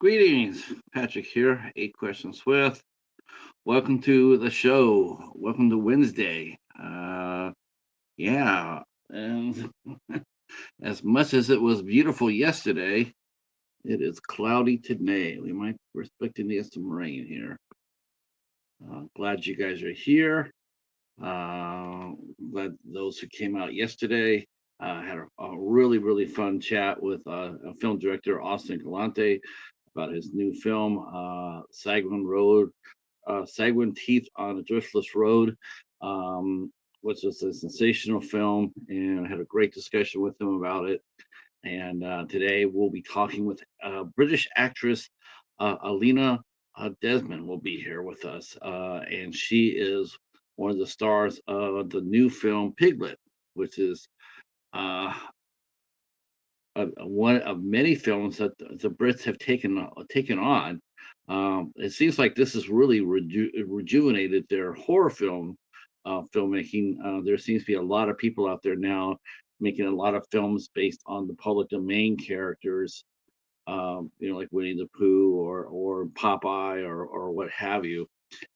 Greetings, Patrick here. 8 Questions with. Welcome to the show. Welcome to Wednesday. Yeah, and as much as it was beautiful yesterday, it is cloudy today. We're expecting to get some rain here. Glad you guys are here. Glad those who came out yesterday. Had a really fun chat with a film director, Austin Galante, about his new film, Sagwan Teeth on a Driftless Road, um, which is a sensational film, and I had a great discussion with him about it. And today we'll be talking with British actress Alina Desmond will be here with us, and she is one of the stars of the new film Piglet, which is uh, one of many films that the Brits have taken on. It seems like this has really rejuvenated their horror filmmaking. There seems to be a lot of people out there now making a lot of films based on the public domain characters, like Winnie the Pooh or Popeye or what have you.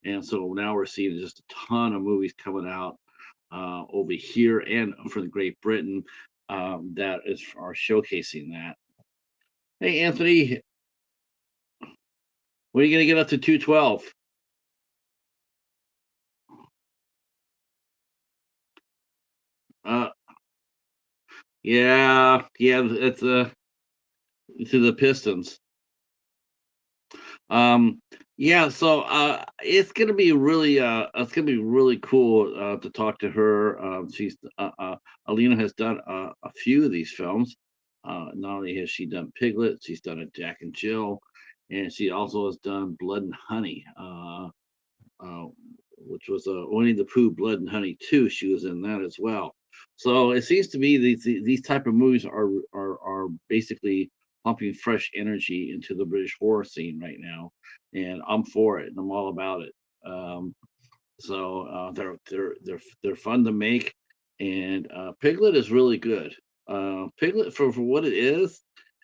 And so now we're seeing just a ton of movies coming out over here and from Great Britain that are showcasing that. Hey, Anthony, when are you going to get up to 212? Uh, yeah, it's to the Pistons. Um, yeah, so it's gonna be really cool to talk to her. She's Alina has done a few of these films. Not only has she done Piglet, she's done a Jack and Jill, and she also has done Blood and Honey, uh, which was a Winnie the Pooh Blood and Honey 2. She was in that as well. So it seems to me these type of movies are basically pumping fresh energy into the British horror scene right now, and I'm for it and I'm all about it. Um, they're fun to make, and Piglet is really good. Piglet for what it is,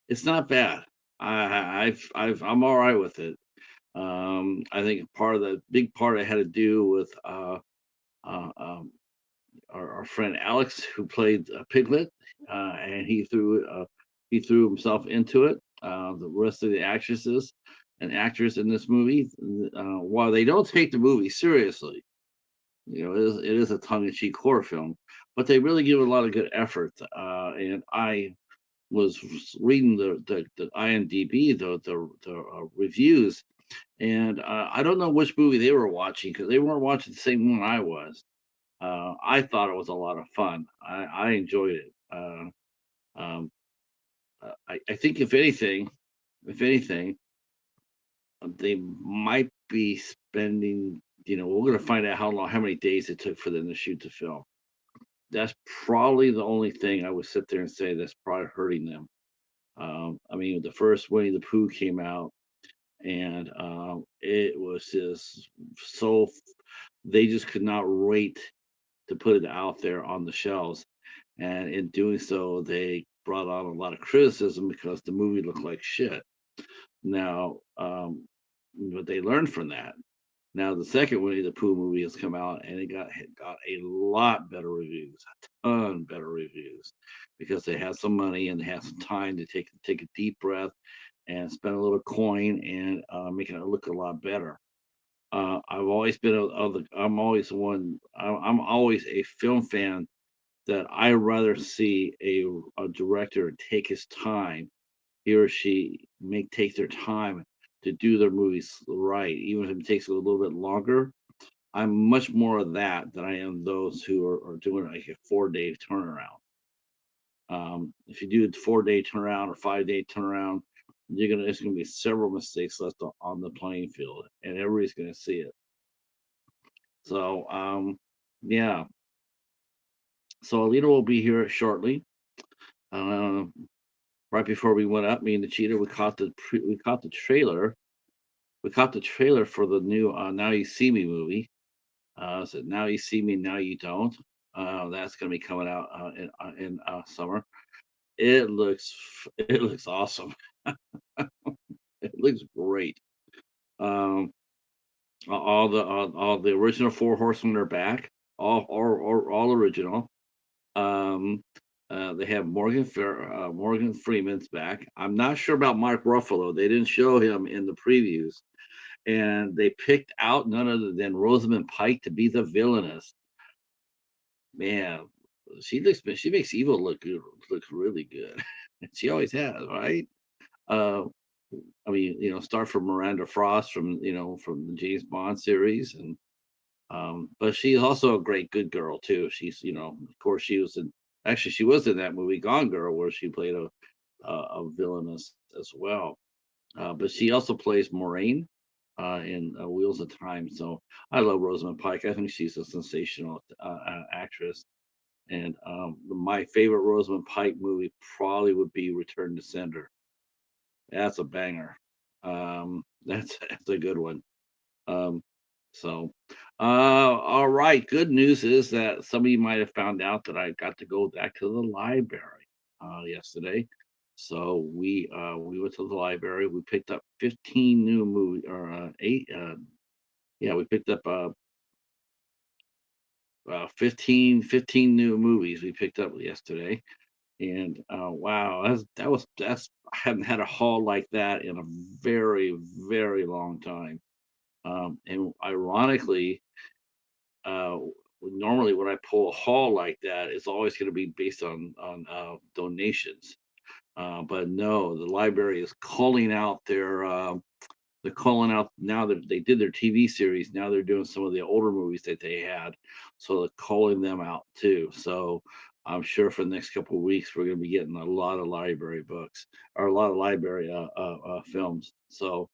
it's not bad. I'm all right with it. I think part of the big part I had to do with uh, um, our friend Alex, who played Piglet, and he threw himself into it. The rest of the actresses and actors in this movie, while they don't take the movie seriously, it is a tongue-in-cheek horror film, but they really give it a lot of good effort. And I was reading the IMDb, the reviews, and I don't know which movie they were watching because they weren't watching the same one I was. I thought it was a lot of fun. I enjoyed it. Um, I think if anything, they might be spending. We're going to find out how many days it took for them to shoot the film. That's probably the only thing I would sit there and say that's probably hurting them. I mean, the first Winnie the Pooh came out, and it was just so they just could not wait to put it out there on the shelves. And in doing so, they brought on a lot of criticism because the movie looked like shit. Now, but they learned from that. Now, the second Winnie the Pooh movie has come out, and it got a lot better reviews, a ton better reviews, because they had some money and they had some time to take a deep breath and spend a little coin and making it look a lot better. I've always been I'm always one. I'm always a film fan that I rather see a director take his time, he or she take their time to do their movies right, even if it takes a little bit longer. I'm much more of that than I am those who are doing like a 4 day turnaround. If you do a 4 day turnaround or 5 day turnaround, it's gonna be several mistakes left on the playing field, and everybody's gonna see it. So yeah. So Alita will be here shortly. Uh, right before we went up, me and the cheater, we caught the trailer. We caught the trailer for the new Now You See Me movie. So Now You See Me, Now You Don't. That's going to be coming out in summer. It looks awesome. It looks great. Um, all the original Four Horsemen are back, all original. Um, they have Morgan Freeman's back. I'm not sure about Mark Ruffalo. They didn't show him in the previews, and they picked out none other than Rosamund Pike to be the villainess. Man, she makes evil look good, look really good. She always has, right? Uh, I mean, start from Miranda Frost from from the James Bond series, and but she's also a great good girl too. She's of course she was in that movie Gone Girl where she played a villainess as well. But she also plays Moraine in Wheels of Time. So I love Rosamund Pike. I think she's a sensational actress. And my favorite Rosamund Pike movie probably would be Return to Sender. That's a banger. That's a good one. Um, so, all right. Good news is that some of you might have found out that I got to go back to the library yesterday. So we went to the library. We picked up 15 new movie or eight. Yeah, we picked up 15 new movies we picked up yesterday. And wow, that's I haven't had a haul like that in a very, very long time. And ironically, uh, normally when I pull a haul like that, it's always going to be based on donations. But no, the library is calling out they're calling out now that they did their TV series. Now they're doing some of the older movies that they had, so they're calling them out too. So I'm sure for the next couple of weeks we're going to be getting a lot of library books or a lot of library films. So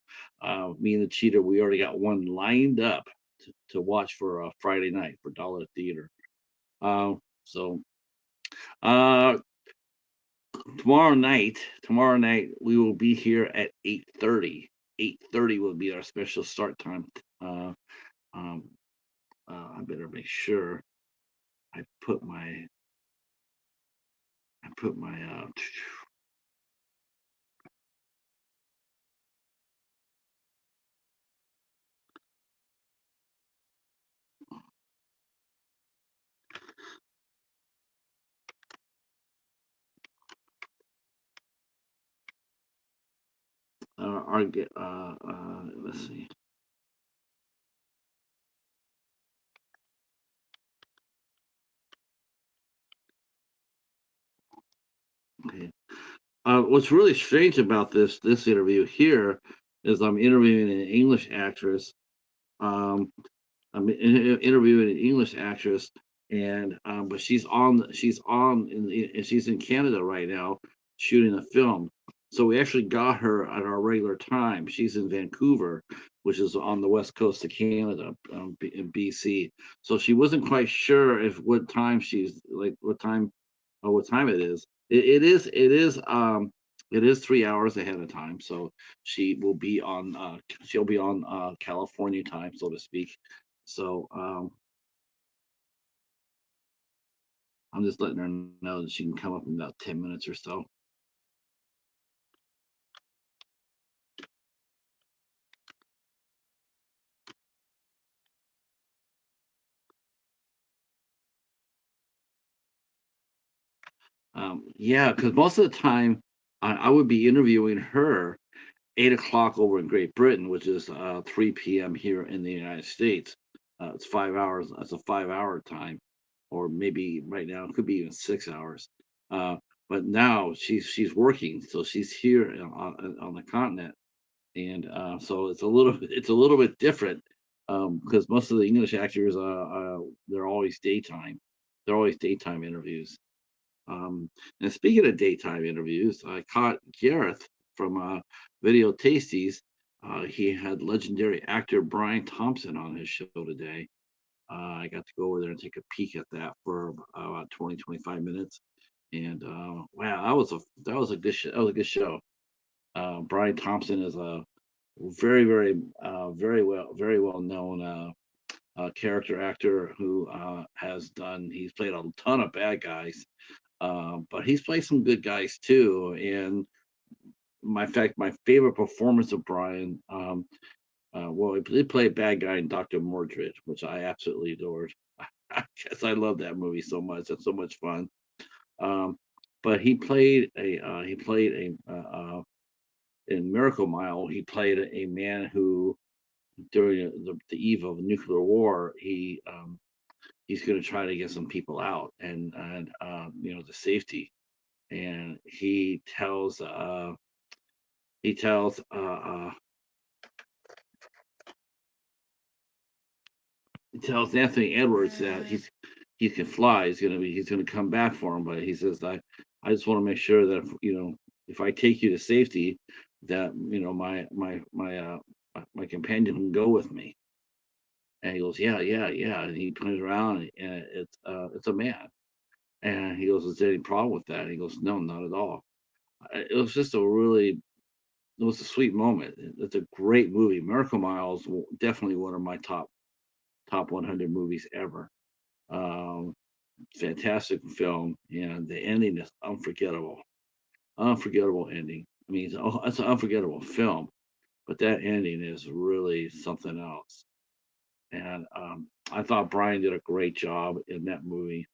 me and the cheetah, we already got one lined up to watch for Friday night for Dollar Theater. So uh, tomorrow night we will be here at 8:30. 8:30 will be our special start time. Uh, um, I better make sure I put my I put my our get let's see. Okay. What's really strange about this interview here is I'm interviewing an English actress. Um, I'm interviewing an English actress, and but she's in Canada right now shooting a film. So we actually got her at our regular time. She's in Vancouver, which is on the west coast of Canada, in BC. So she wasn't quite sure if what time she's like, what time it is. It is 3 hours ahead of time. So she'll be on California time, so to speak. So I'm just letting her know that she can come up in about 10 minutes or so. Yeah, because most of the time I would be interviewing her 8 o'clock over in Great Britain, which is 3 p.m. here in the United States. It's 5 hours. That's a 5 hour time, or maybe right now it could be even 6 hours. Uh, but now she's working, so she's here on the continent, and so it's a little bit different because most of the English actors they're always daytime. They're always daytime interviews. And speaking of daytime interviews, I caught Gareth from Video Tasties. He had legendary actor Brian Thompson on his show today. I got to go over there and take a peek at that for about 20-25 minutes. And wow, that was a good that was a good show. Brian Thompson is a very well known character actor who he's played a ton of bad guys, but he's played some good guys too. And my fact, my favorite performance of Brian. Well, he did play a bad guy in Doctor Mordred, which I absolutely adored. I guess I love that movie so much. It's so much fun. Um, but he played in Miracle Mile. He played a man who during the eve of a nuclear war, he's going to try to get some people out and the safety. And he tells he tells Anthony Edwards that he can fly. He's gonna come back for him, but he says I just want to make sure that if I take you to safety, that my companion can go with me. And he goes, yeah, yeah, yeah. And he turns around and it's a man. And he goes, is there any problem with that? And he goes, no, not at all. It was just it was a sweet moment. It's a great movie. Miracle Miles, definitely one of my top 100 movies ever. Um, Fantastic film, and the ending is unforgettable. Unforgettable ending. I mean, it's an unforgettable film, but that ending is really something else. And I thought Brian did a great job in that movie.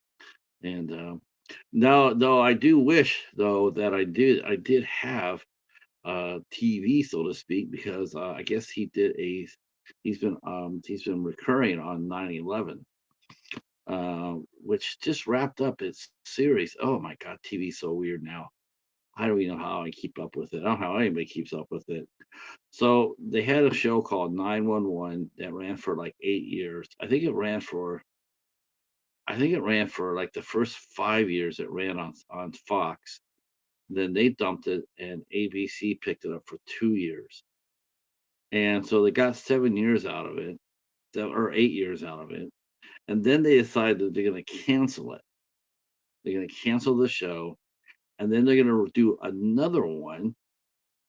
And now, though, I do wish though that I did have TV, so to speak, because I guess he's been recurring on 9/11, which just wrapped up its series. Oh my God, TV's so weird now. I don't even know how I keep up with it. I don't know how anybody keeps up with it. So they had a show called 911 that ran for like 8 years. I think it ran for like the first 5 years it ran on Fox. Then they dumped it and ABC picked it up for 2 years. And so they got 7 years out of it, or 8 years out of it. And then they decided that they're going to cancel it. They're going to cancel the show. And then they're going to do another one.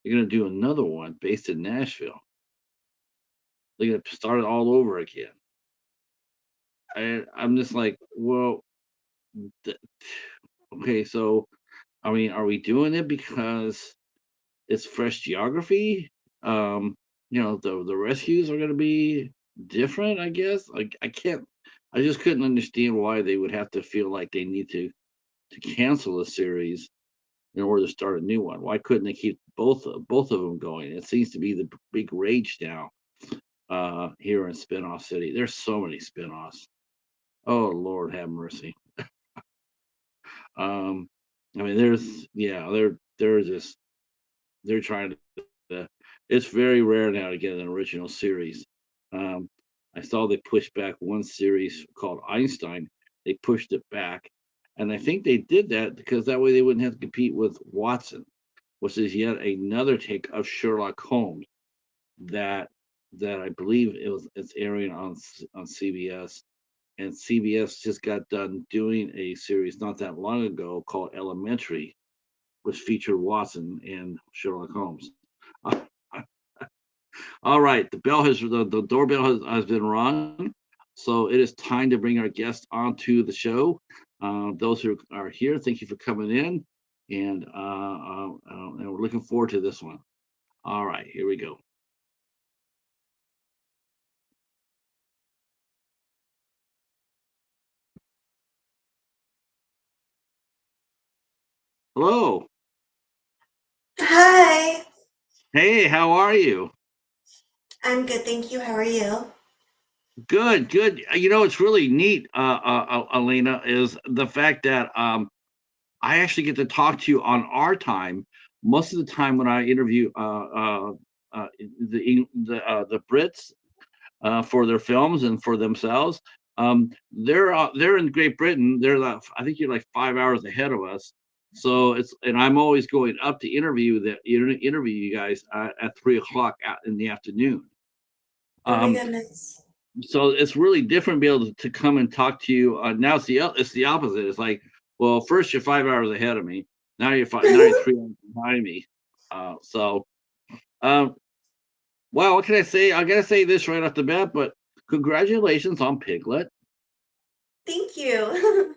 They're going to do another one based in Nashville. They're going to start it all over again. And I'm just like, well, th- okay, so I mean, are we doing it because it's fresh geography? Um, the rescues are going to be different, I guess. Like I just couldn't understand why they would have to feel like they need to cancel a series in order to start a new one. Why couldn't they keep both of them going? It seems to be the big rage now here in Spinoff City. There's so many spinoffs. Oh Lord, have mercy. Um, I mean, they're just they're trying to. It's very rare now to get an original series. Um, I saw they pushed back one series called Einstein. They pushed it back, and I think they did that because that way they wouldn't have to compete with Watson, which is yet another take of Sherlock Holmes that I believe it's airing on CBS. And CBS just got done doing a series not that long ago called Elementary, which featured Watson and Sherlock Holmes. All right, the doorbell has been rung, so it is time to bring our guest onto the show. Those who are here, thank you for coming in, and we're looking forward to this one. All right, here we go. Hello. Hi, Hey, how are you? I'm good, thank you. How are you? Good, good. It's really neat, Alina, is the fact that I actually get to talk to you on our time. Most of the time when I interview the Brits for their films and for themselves, they're in Great Britain. I think you're like 5 hours ahead of us. So and I'm always going up to interview you guys at 3 o'clock in the afternoon. Oh my Um, goodness. so it's really different to be able to come and talk to you. Now it's the opposite. It's like, well, first you're 5 hours ahead of me. Now you're 3 hours behind me. So, um, well, what can I say? I gotta say this right off the bat, but congratulations on Piglet. Thank you.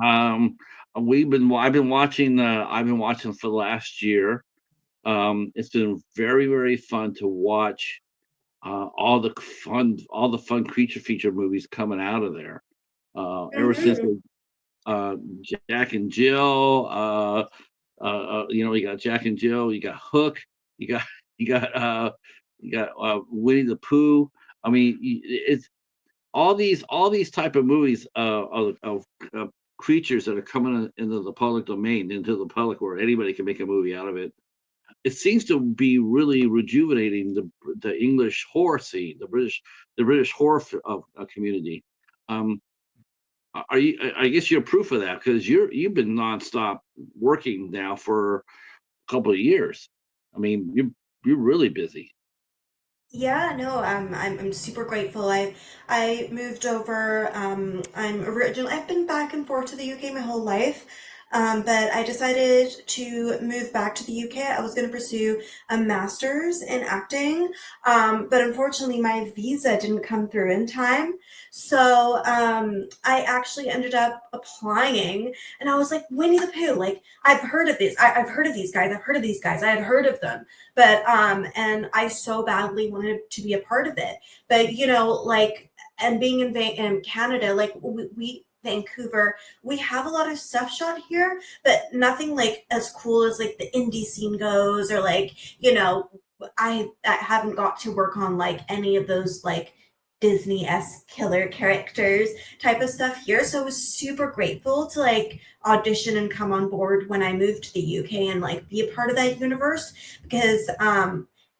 Um, I've been watching for the last year. It's been very, very fun to watch all the fun creature feature movies coming out of there. Ever since Hmm. uh, Jack and Jill, you got Jack and Jill, you got Hook, you got you got Winnie the Pooh. I mean, it's all these type of movies of creatures that are coming into the public domain, into the public where anybody can make a movie out of it. It seems to be really rejuvenating the English horror scene, the British horror community. Um, are you? I guess you're proof of that because you've been nonstop working now for a couple of years. I mean, you're really busy. Yeah, no, I'm super grateful. I moved over. I've been back and forth to the UK my whole life, but I decided to move back to the UK. I was going to pursue a master's in acting, but unfortunately my visa didn't come through in time. So I actually ended up applying, and I was like, Winnie the Pooh, like I've heard of this. I've heard of these guys. I've heard of these guys. I had heard of them, but and I so badly wanted to be a part of it. But like, and being in Canada, like we Vancouver, we have a lot of stuff shot here, but nothing like as cool as like the indie scene goes, or like, I haven't got to work on like any of those like Disney-esque killer characters type of stuff here. So I was super grateful to like audition and come on board when I moved to the UK and like be a part of that universe, because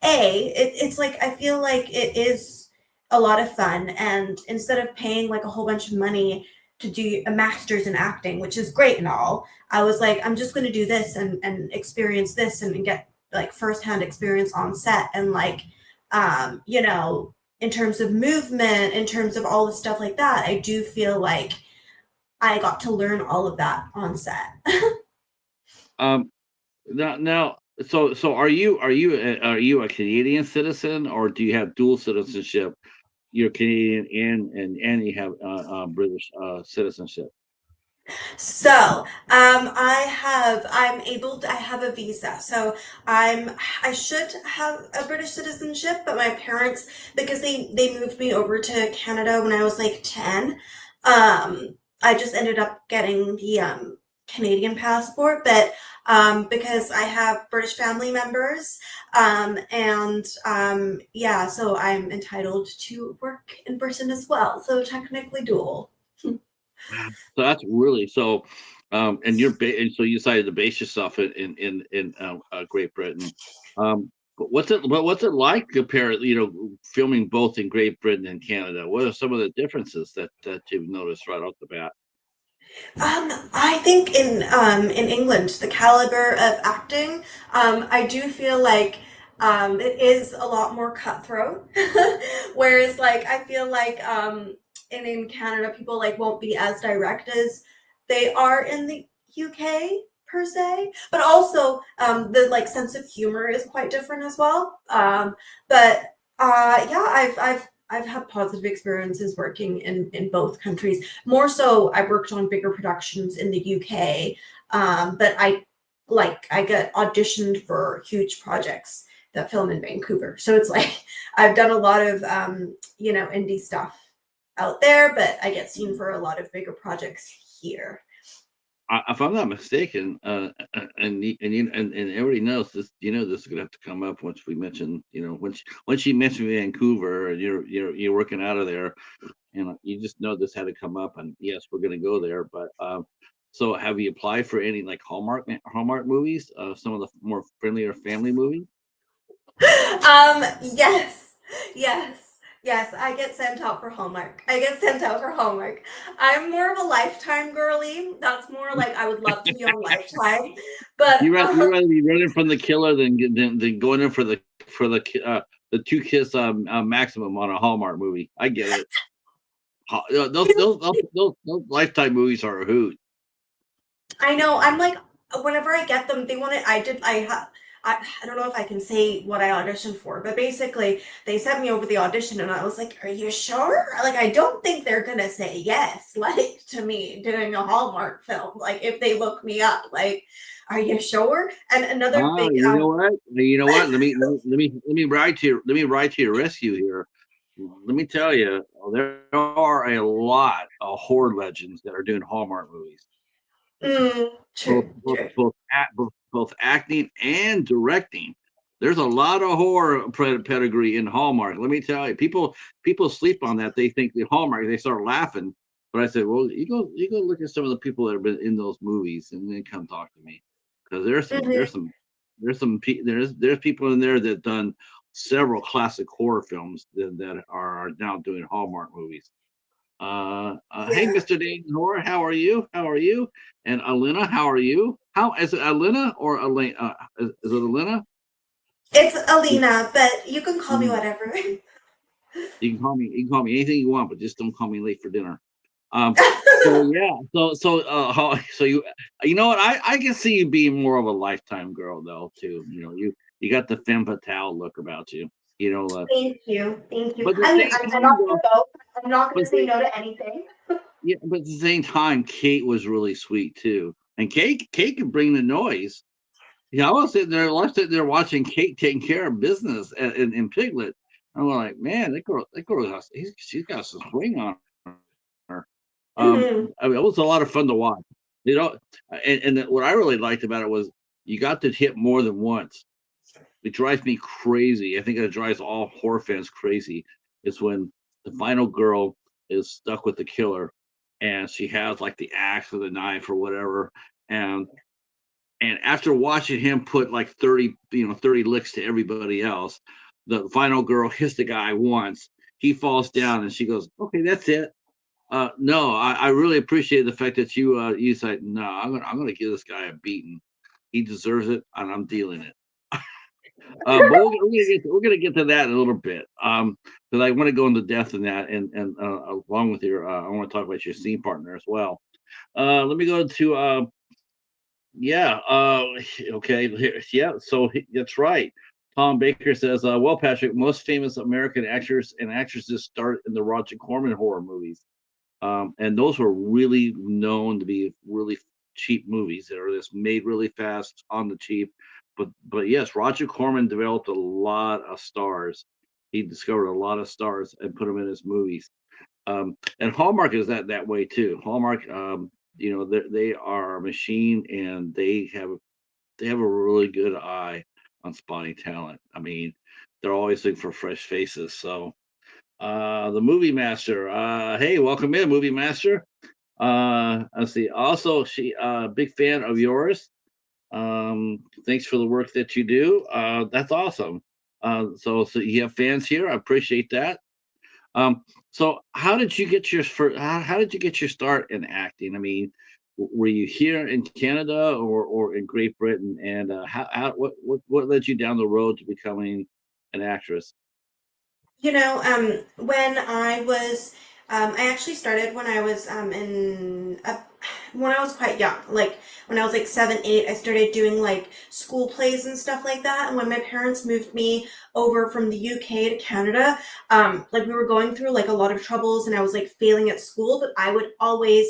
it's like I feel like it is a lot of fun, and instead of paying like a whole bunch of money to do a master's in acting, which is great and all, I was like, I'm just going to do this and experience this and get like firsthand experience on set, and like in terms of movement, in terms of all the stuff like that, I do feel like I got to learn all of that on set. Um, now, so are you a Canadian citizen or do you have dual citizenship? You're Canadian and you have British citizenship. So, I have a visa. So I should have a British citizenship, but my parents, because they moved me over to Canada when I was like 10, I just ended up getting the Canadian passport. But because I have British family members, and yeah, so I'm entitled to work in Britain as well. So technically dual. So that's really so. And and so you decided to base yourself in Great Britain. But what's it like compared, filming both in Great Britain and Canada? What are some of the differences that you've noticed right off the bat? I think in England, the caliber of acting, I do feel like it is a lot more cutthroat. Whereas, like, I feel like in Canada, people like won't be as direct as they are in the UK per se. But also, the like sense of humor is quite different as well. But yeah, I've had positive experiences working in both countries. More so, I worked on bigger productions in the UK, but I get auditioned for huge projects that film in Vancouver. So it's like I've done a lot of indie stuff out there, but I get seen for a lot of bigger projects here. If I'm not mistaken, and everybody knows this, this is gonna have to come up once we mention, once you mention Vancouver and you're working out of there, and you just know this had to come up, and yes, we're gonna go there. But so have you applied for any like Hallmark movies? Some of the more friendlier family movies. Yes, yes. I get sent out for Hallmark. I get sent out for Hallmark. I'm more of a Lifetime girly. That's more like I would love to be on Lifetime, but You rather be running from the killer than going in the two kiss maximum on a Hallmark movie. I get it. Those Lifetime movies are a hoot. I know. I'm like, whenever I get them, they want it. I don't know if I can say what I auditioned for, but basically they sent me over the audition and I was like, are you sure? Like, I don't think they're gonna say yes, like to me doing a Hallmark film. Like if they look me up, like, are you sure? And another Ah, big you know what? You know what? Let me ride to your rescue here. Let me tell you, there are a lot of horror legends that are doing Hallmark movies, both true, both true. both act both acting and directing. There's a lot of horror pedigree in Hallmark. Let me tell you, people sleep on that. They think the Hallmark. They start laughing. But I said, well, you go look at some of the people that have been in those movies, and then come talk to me, because Hmm. there's people in there that done several classic horror films that are now doing Hallmark movies. Hey, Yeah. Mr. Dayton Horror, how are you? How are you? And Alina, how are you? How is it, Alina or Elena? Is it Alina? It's You, Alina, but you can call me mhm. whatever. You can call me anything you want, but just don't call me late for dinner. Um, so yeah, so you know what? I can see you being more of a Lifetime girl though too. You got the femme fatale look about you. You know, Thank you. Thank you. but at the I mean, same I'm time up for though, both. I'm not going but to say no to anything. yeah, but at the same time, Kate was really sweet too. And Kate can bring the noise. Yeah, I was sitting there watching Kate taking care of business in Piglet. I'm like, man, that girl, she's got some swing on her. Hmm. I mean, it was a lot of fun to watch. You know, and what I really liked about it was you got to hit more than once. It drives me crazy. I think it drives all horror fans crazy. It's when the final girl is stuck with the killer, and she has like the axe or the knife or whatever, and after watching him put like 30 licks to everybody else, the final girl hits the guy once. He falls down, and she goes, "Okay, that's it." No, I really appreciate the fact that you said, "No, I'm gonna give this guy a beating. He deserves it, and I'm dealing it." But we're gonna get to that in a little bit. Because I want to go into depth in that, and along with I want to talk about your scene partner as well. Let me go to yeah. Okay. Yeah. So that's right. Tom Baker says, "Well, Patrick, most famous American actors and actresses start in the Roger Corman horror movies, and those were really known to be really cheap movies that are just made really fast on the cheap. But yes, Roger Corman developed a lot of stars. He discovered a lot of stars and put them in his movies. And Hallmark is that way too. Hallmark, they are a machine, and they have a really good eye on spotting talent. I mean, they're always looking for fresh faces. So the movie master, hey, welcome in, movie master. Let's see. Also, she big fan of yours. Thanks for the work that you do. That's awesome. So you have fans here. I appreciate that. Um, so how did you get your start in acting? I mean, were you here in Canada or in Great Britain? And what led you down the road to becoming an actress? When I actually started when I was when I was quite young, like when I was like 7, 8, I started doing like school plays and stuff like that. And when my parents moved me over from the UK to Canada, like we were going through like a lot of troubles and I was like failing at school, but I would always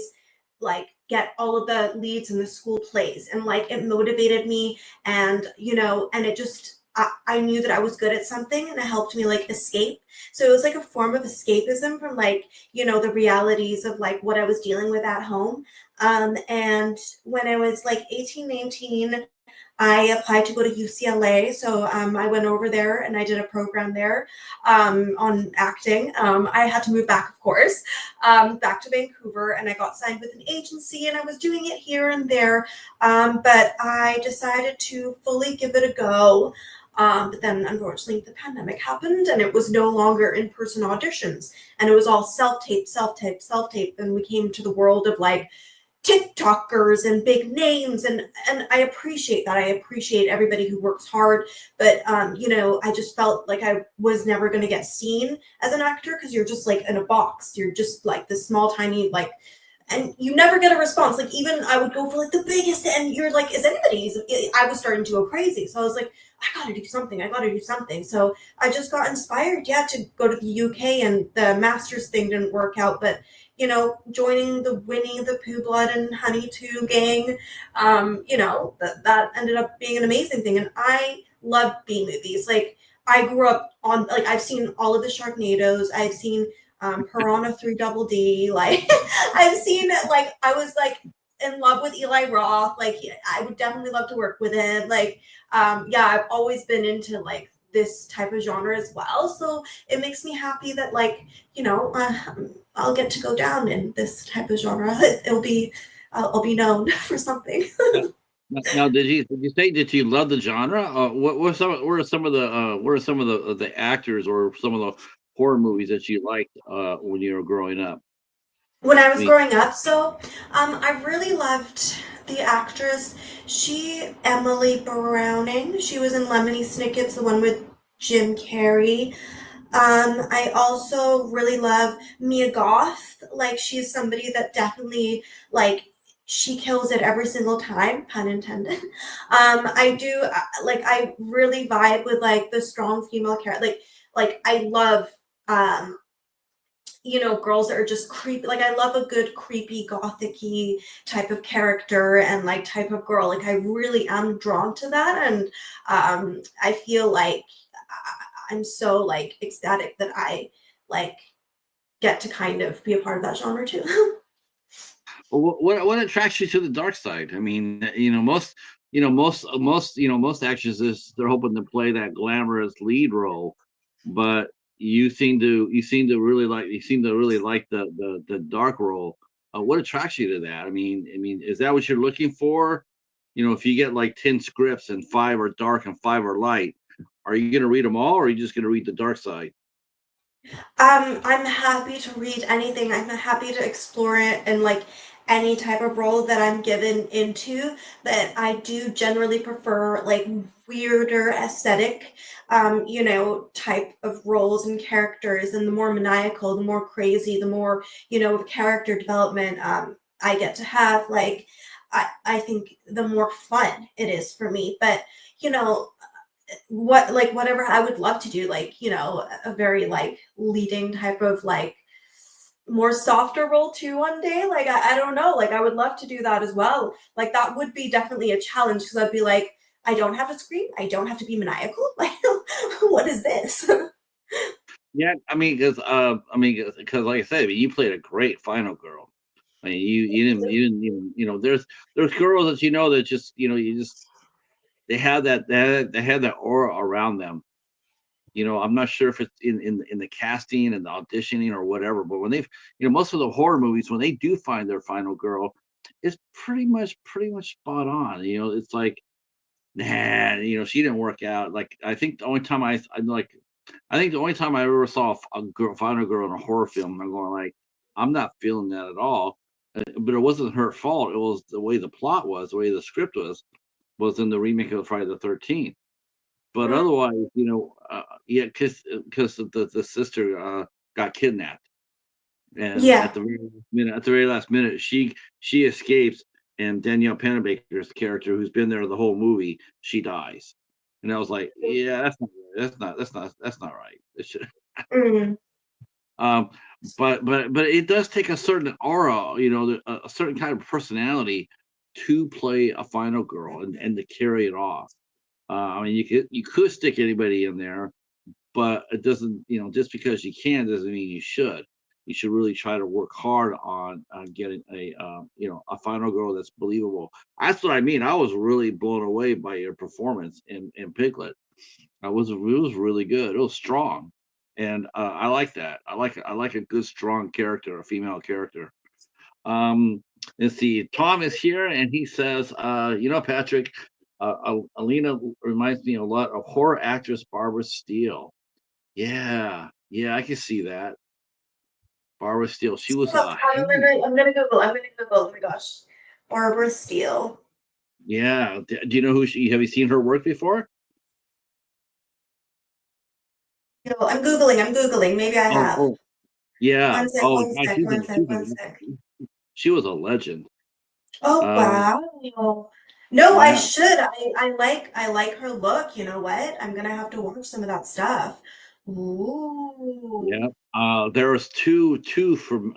like get all of the leads in the school plays and like it motivated me and and it just I knew that I was good at something and it helped me like escape. So it was like a form of escapism from like, the realities of like what I was dealing with at home. And when I was like 18, 19, I applied to go to UCLA. So I went over there and I did a program there on acting. I had to move back, of course, back to Vancouver, and I got signed with an agency and I was doing it here and there. But I decided to fully give it a go. But then unfortunately the pandemic happened and it was no longer in-person auditions and it was all self-tape, self-tape, self-tape. And we came to the world of like TikTokers and big names and I appreciate that. I appreciate everybody who works hard, but I just felt like I was never going to get seen as an actor because you're just like in a box. You're just like this small tiny like and you never get a response. Like even I would go for like the biggest, and you're like, is anybody? I was starting to go crazy, so I was like, I gotta do something. I gotta do something. So I just got inspired, yeah, to go to the UK, and the Masters thing didn't work out, but joining the Winnie the Pooh Blood and Honey Two gang, that ended up being an amazing thing, and I love B movies. Like I grew up on like I've seen all of the Sharknadoes. I've seen Piranha 3 Double D. Like I've seen like I was like in love with Eli Roth. Like I would definitely love to work with him. Like yeah, I've always been into like this type of genre as well. So it makes me happy that I'll get to go down in this type of genre. I'll be known for something. Now, did you say that you love the genre? What are some of the what are some of the actors or some of the horror movies that you liked when you were growing up? When I I was mean, growing up. So, I really loved the actress. Emily Browning. She was in Lemony Snicket's, the one with Jim Carrey. I also really love Mia Goth. Like, she's somebody that definitely, like, she kills it every single time, pun intended. I do, I really vibe with, like, the strong female character. I love, um, girls that are just creepy. Like I love a good creepy gothicy type of character and like type of girl. Like I really am drawn to that, and I feel like I'm so like ecstatic that I like get to kind of be a part of that genre too. what attracts you to the dark side? I mean, most actresses they're hoping to play that glamorous lead role, but you seem to really like the dark role. What attracts you to that? I mean, is that what you're looking for? If you get like 10 scripts and five are dark and five are light, are you going to read them all, or are you just going to read the dark side? I'm happy to read anything. I'm happy to explore it in like any type of role that I'm given into. But I do generally prefer like weirder aesthetic, type of roles and characters. And the more maniacal, the more crazy, the more, character development I get to have. Like, I think the more fun it is for me. But, you know, whatever I would love to do, like, a very like leading type of like more softer role too one day. Like I don't know, like I would love to do that as well. Like that would be definitely a challenge because I'd be like, I don't have to scream, I don't have to be maniacal. Like what is this? Yeah, because like I said, I mean, you played a great final girl. I mean, you didn't even there's girls that that just you just they have that aura around them. I'm not sure if it's in the casting and the auditioning or whatever, but when they've most of the horror movies when they do find their final girl, it's pretty much spot on. It's like nah, she didn't work out. Like I think the only time I ever saw a girl, final girl in a horror film, I'm going like, I'm not feeling that at all. But it wasn't her fault. It was the way the plot was, the way the script was in the remake of Friday the 13th. But Mhm. otherwise, yeah, because the sister got kidnapped, and Yeah. at the very last minute, she escapes, and Danielle Panabaker's character, who's been there the whole movie, she dies, and I was like, yeah, that's not right. It should, Mhm. um, but it does take a certain aura, a certain kind of personality to play a final girl and to carry it off. I mean, you could stick anybody in there, but it doesn't, just because you can doesn't mean you should. You should really try to work hard on getting a final girl that's believable. That's what I mean. I was really blown away by your performance in Piglet. It was really good. It was strong, and I like that. I like a good strong character, a female character. Let's see. Tom is here, and he says, Patrick, Alina reminds me a lot of horror actress Barbara Steele. Yeah, yeah, I can see that. Barbara Steele. She was Stop. I'm gonna Google. Oh my gosh. Barbara Steele. yeah. Do you know who she? Have you seen her work before? No, I'm Googling. I'm Googling. Maybe I Oh, have. oh, yeah. One sec, Oh, one God, sec, one sec, one sec. She was a legend. Oh Um, wow. No, I yeah, should. I like her look. You know what? I'm gonna have to watch some of that stuff. yeah. Ooh. There was two from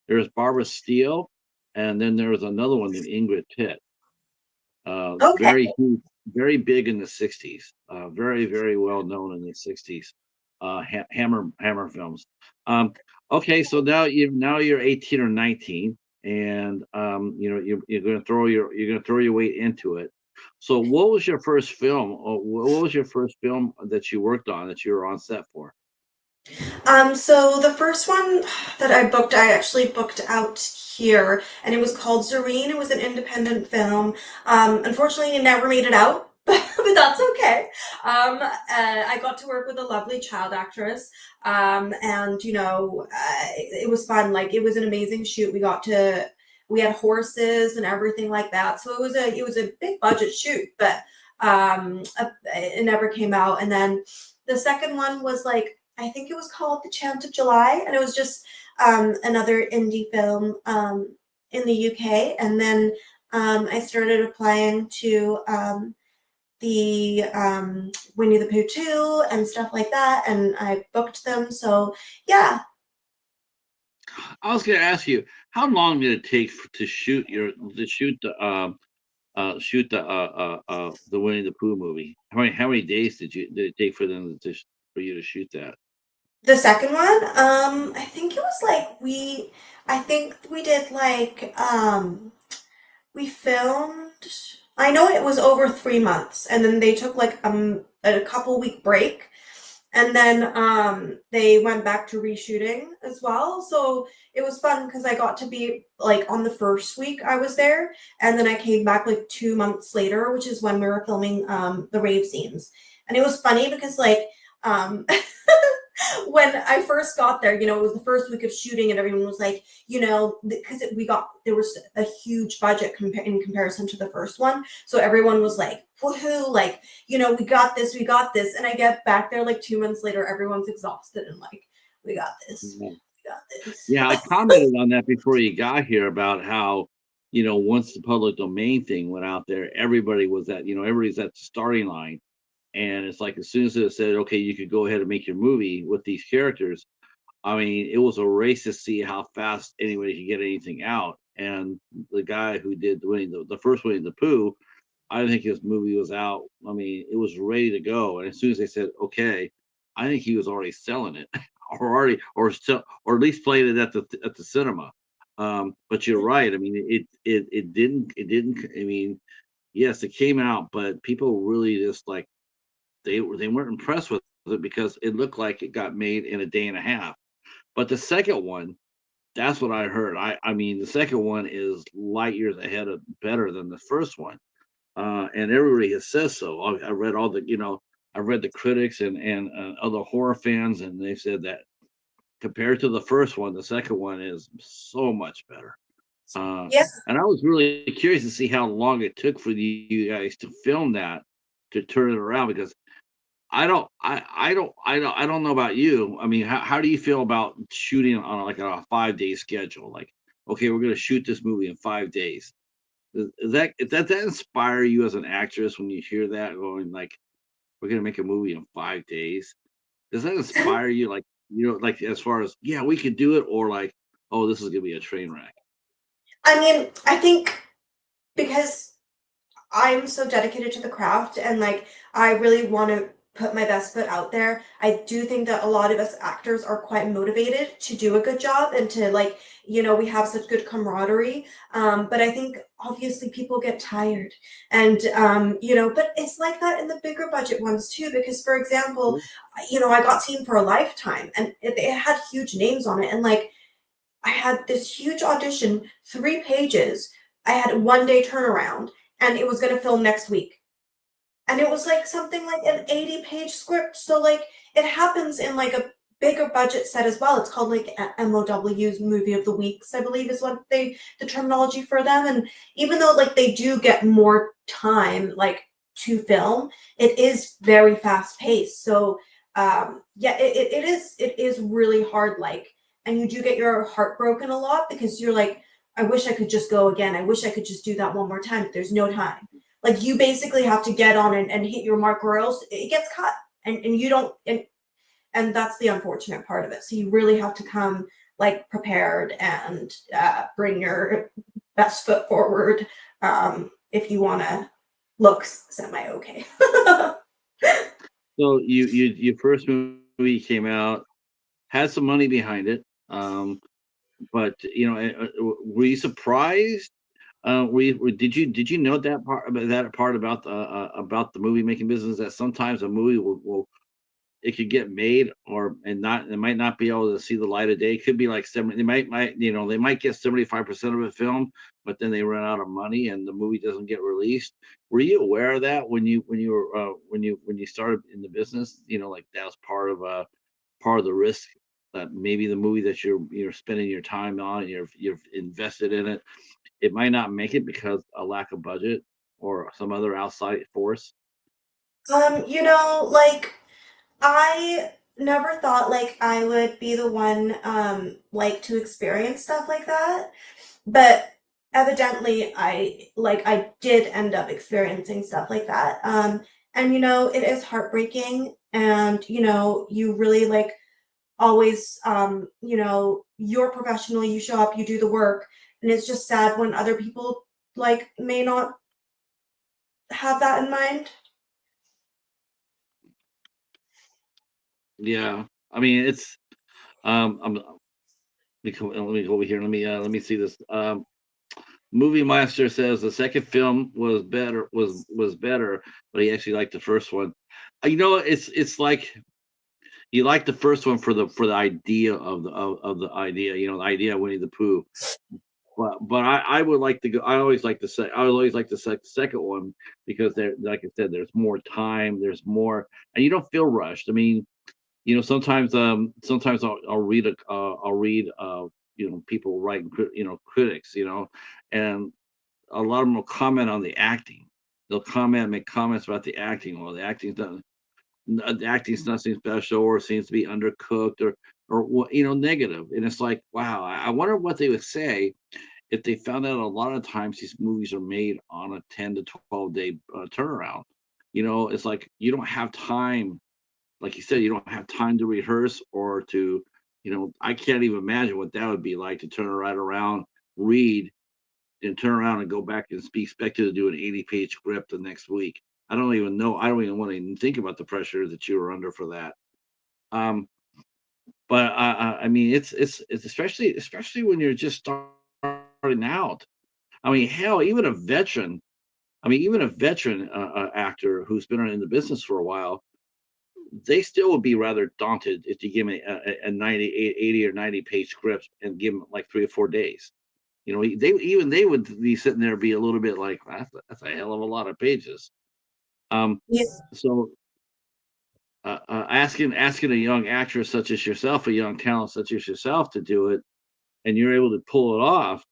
there was Barbara Steele, and then there was another one named Ingrid Pitt. Okay. Very huge, very big in the '60s. Very, very well known in the '60s. Hammer films. Um, okay, so now you're 18 or 19, and you're gonna throw your weight into it. So, what was your first film? Or what was your first film that you worked on that you were on set for? So the first one that I booked, I actually booked out here, and it was called Zareen. It was an independent film. Unfortunately, it never made it out, but that's okay. I got to work with a lovely child actress, and it was fun. Like it was an amazing shoot. We had horses and everything like that, so it was a big budget shoot, but it never came out. And then the second one was like I think it was called The Chant of July, and it was just another indie film in the UK. And then I started applying to the Winnie the Pooh 2 and stuff like that, and I booked them. So yeah, I was gonna ask you, how long did it take to shoot the Winnie the Pooh movie? How many days did it take for them for you to shoot that? the second one, I think it was like I think we did like we filmed. I know it was over 3 months, and then they took like a couple week break, and then they went back to reshooting as well. So it was fun because I got to be like on the first week I was there, and then I came back like 2 months later, which is when we were filming the rave scenes. And it was funny because like um when I first got there, it was the first week of shooting, and everyone was like, because there was a huge budget in comparison to the first one, so everyone was like, "Woohoo!" Like, we got this. And I get back there like 2 months later, everyone's exhausted and like, "We got this, Mhm. we got this." Yeah, I commented on that before you got here about how, once the public domain thing went out there, everybody's at the starting line. And it's like as soon as it said, okay, you could go ahead and make your movie with these characters, I mean, it was a race to see how fast anybody could get anything out. And the guy who did the first Winnie the Pooh, I think his movie was out. I mean, it was ready to go. And as soon as they said, okay, I think he was already selling it or at least playing it at the cinema. But you're right. I mean, it didn't. I mean, yes, it came out, but people really just like they weren't impressed with it because it looked like it got made in a day and a half. But the second one, that's what I heard. I mean, the second one is light years ahead of better than the first one, and everybody has says so. I read I read the critics and other horror fans, and they said that compared to the first one, the second one is so much better. Yeah. And I was really curious to see how long it took for you guys to film that to turn it around because I don't know about you. I mean, how do you feel about shooting on a 5-day schedule? Like, okay, we're gonna shoot this movie in 5 days. Does that inspire you as an actress when you hear that going like, we're gonna make a movie in 5 days? Does that inspire you like like as far as yeah, we could do it, or like, oh, this is gonna be a train wreck? I mean, I think because I'm so dedicated to the craft, and like I really want to put my best foot out there. I do think that a lot of us actors are quite motivated to do a good job and to like, we have such good camaraderie. But I think obviously people get tired, and but it's like that in the bigger budget ones too, because for example, I got Seen for a Lifetime, and it had huge names on it, and like I had this huge audition, 3 pages. I had 1 day turnaround, and it was going to film next week. And it was like something like an 80-page script. So like it happens in like a bigger budget set as well. It's called like MOW's Movie of the Weeks, I believe is what the terminology for them. And even though like they do get more time like to film, it is very fast paced. So yeah, it is really hard, like, and you do get your heart broken a lot because you're like, I wish I could just go again. I wish I could just do that one more time. But there's no time. Like you basically have to get on and hit your mark, or else it gets cut, and you don't. And that's the unfortunate part of it. So you really have to come like prepared and bring your best foot forward if you want to look semi okay. So your first movie came out, had some money behind it, but were you surprised? Did you know that part about the movie making business, that sometimes a movie will it could get made, or and not it might not be able to see the light of day. It could be like 70, they might get 75% of it filmed, but then they run out of money and the movie doesn't get released. Were you aware of that when you were when you started in the business? Like that was part of the risk, that maybe the movie that you're spending your time on, you've invested in it, it might not make it because a lack of budget or some other outside force. Like I never thought like I would be the one like to experience stuff like that. But evidently I did end up experiencing stuff like that. And it is heartbreaking, and you really like always you're professional, you show up, you do the work, and it's just sad when other people like may not have that in mind. Yeah, I mean it's let me go over here. Let me see this. Movie Master says the second film was better, but he actually liked the first one. It's like you like the first one for the idea of the idea, the idea of Winnie the Pooh. But I would like to go. I would always like the second one, because there, like I said, there's more time, there's more, and you don't feel rushed. I mean, sometimes I'll read people writing critics, and a lot of them will comment on the acting. They'll make comments about the acting. Well, the acting's nothing special, or seems to be undercooked, or what, negative. And it's like, wow, I wonder what they would say if they found out a lot of times these movies are made on a 10 to 12 day turnaround. It's like you don't have time, like you said, you don't have time to rehearse, or to, I can't even imagine what that would be like, to turn right around, read, and turn around and go back and be expected to do an 80-page script the next week. I don't even know. I don't even want to even think about the pressure that you were under for that. Um, but I mean, it's especially when you're just starting out. I mean, hell, even a veteran. I mean, even a veteran actor who's been in the business for a while, they still would be rather daunted if you give me a 80 or 90-page script and give them like 3 or 4 days. They would be sitting there, be a little bit like, that's a hell of a lot of pages. Um, Yeah. so asking a young actress such as yourself, a young talent such as yourself, to do it, and you're able to pull it off,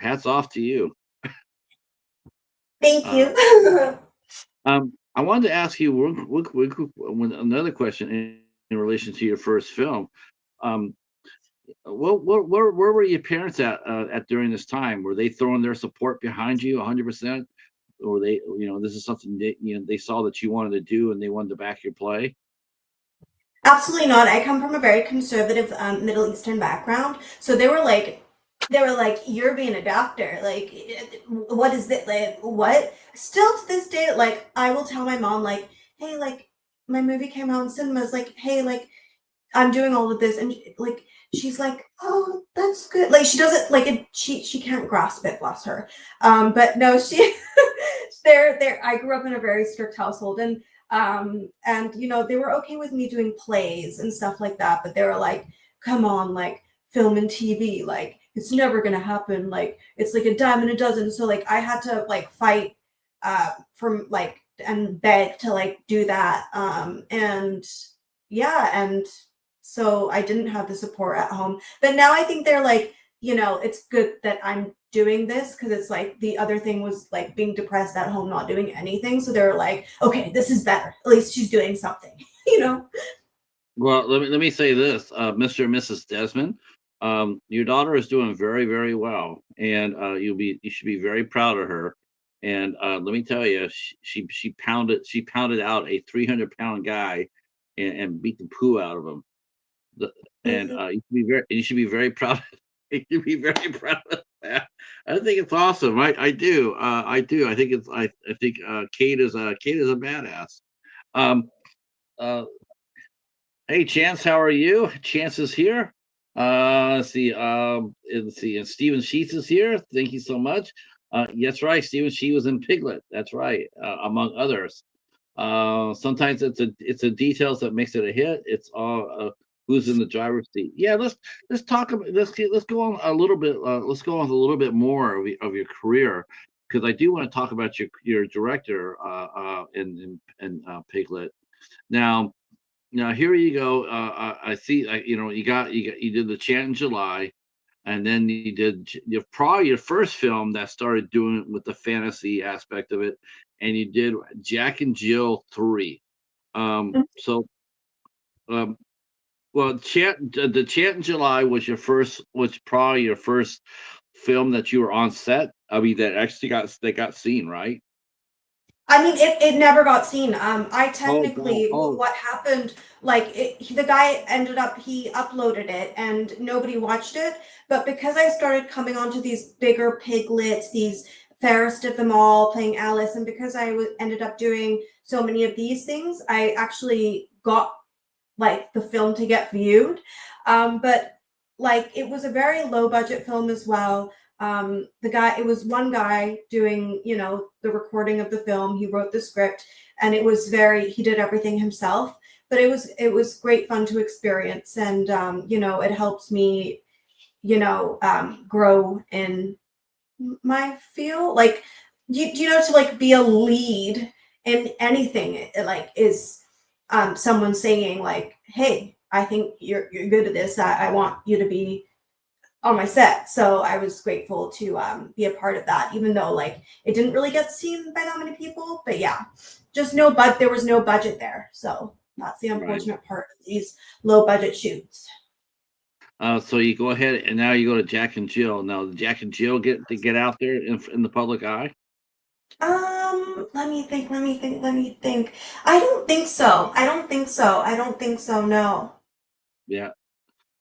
hats off to you. Thank Uh, you. I wanted to ask you another question in relation to your first film. Um, where were your parents at during this time? Were they throwing their support behind you 100%? Or they, this is something that, they saw that you wanted to do and they wanted to back your play? Absolutely not. I come from a very conservative Middle Eastern background, so they were like, "You're being a doctor. Like, what is it? Like, what?" Still to this day, like, I will tell my mom, like, "Hey, like, my movie came out in cinemas. Like, hey, like, I'm doing all of this," and like, she's like, "Oh, that's good." Like, she doesn't like it. She can't grasp it. Bless her. But no, she they're I grew up in a very strict household, and they were okay with me doing plays and stuff like that, but they were like, come on, like film and TV, like it's never gonna happen, like it's like a dime a dozen. So like I had to like fight from like and beg to like do that. And yeah, and so I didn't have the support at home. But now I think they're like, it's good that I'm doing this, because it's like the other thing was like being depressed at home, not doing anything. So they were like, okay, this is better. At least she's doing something, you know? Well, let me say this, Mr. and Mrs. Desmond. Your daughter is doing very, very well, and you should be very proud of her. And let me tell you, she pounded out a 300-pound guy and beat the poo out of him. The, and you should be very proud. You should be very proud of that. I think it's awesome. I do. I do. I think Kate is a badass. Um, uh, Hey, Chance, how are you? Chance is here. Let's see, and Steven Sheets is here. Thank you so much. That's right, Steven. She was in Piglet. That's right, among others. Sometimes it's the details that makes it a hit. It's all who's in the driver's seat. Yeah, let's talk about let's go on a little bit. Let's go on a little bit more of your career because I do want to talk about your director in Piglet. Now, now here you go. I see. You did the Chant in July, and then you did probably your first film that started doing with the fantasy aspect of it, and you did Jack and Jill 3. So um, well, the Chant in July was was probably your first film that you were on set. I mean, that actually got seen, right? I mean, it never got seen. I Oh God! technically, Oh, what happened, like, the guy ended up, he uploaded it and nobody watched it. But because I started coming onto these bigger piglets, these fairest of them all, playing Alice, and because ended up doing so many of these things, I actually got like the film to get viewed. But like it was a very low budget film as well. It was one guy doing, the recording of the film. He wrote the script, and he did everything himself. But it was great fun to experience, and it helps me, grow in my feel. Like, to like be a lead in anything, it like is someone saying like, "Hey, I think you're good at this. I want you to be on my set." So I was grateful to be a part of that, even though like it didn't really get seen by that many people. But yeah, just no, but there was no budget there, so that's the right. unfortunate part of these low budget shoots. So you go ahead and now you go to Jack and Jill. Now, did Jack and Jill get out there in the public eye? Let me think, let me think, let me think. I don't think so. I don't think so. I don't think so. No. Yeah.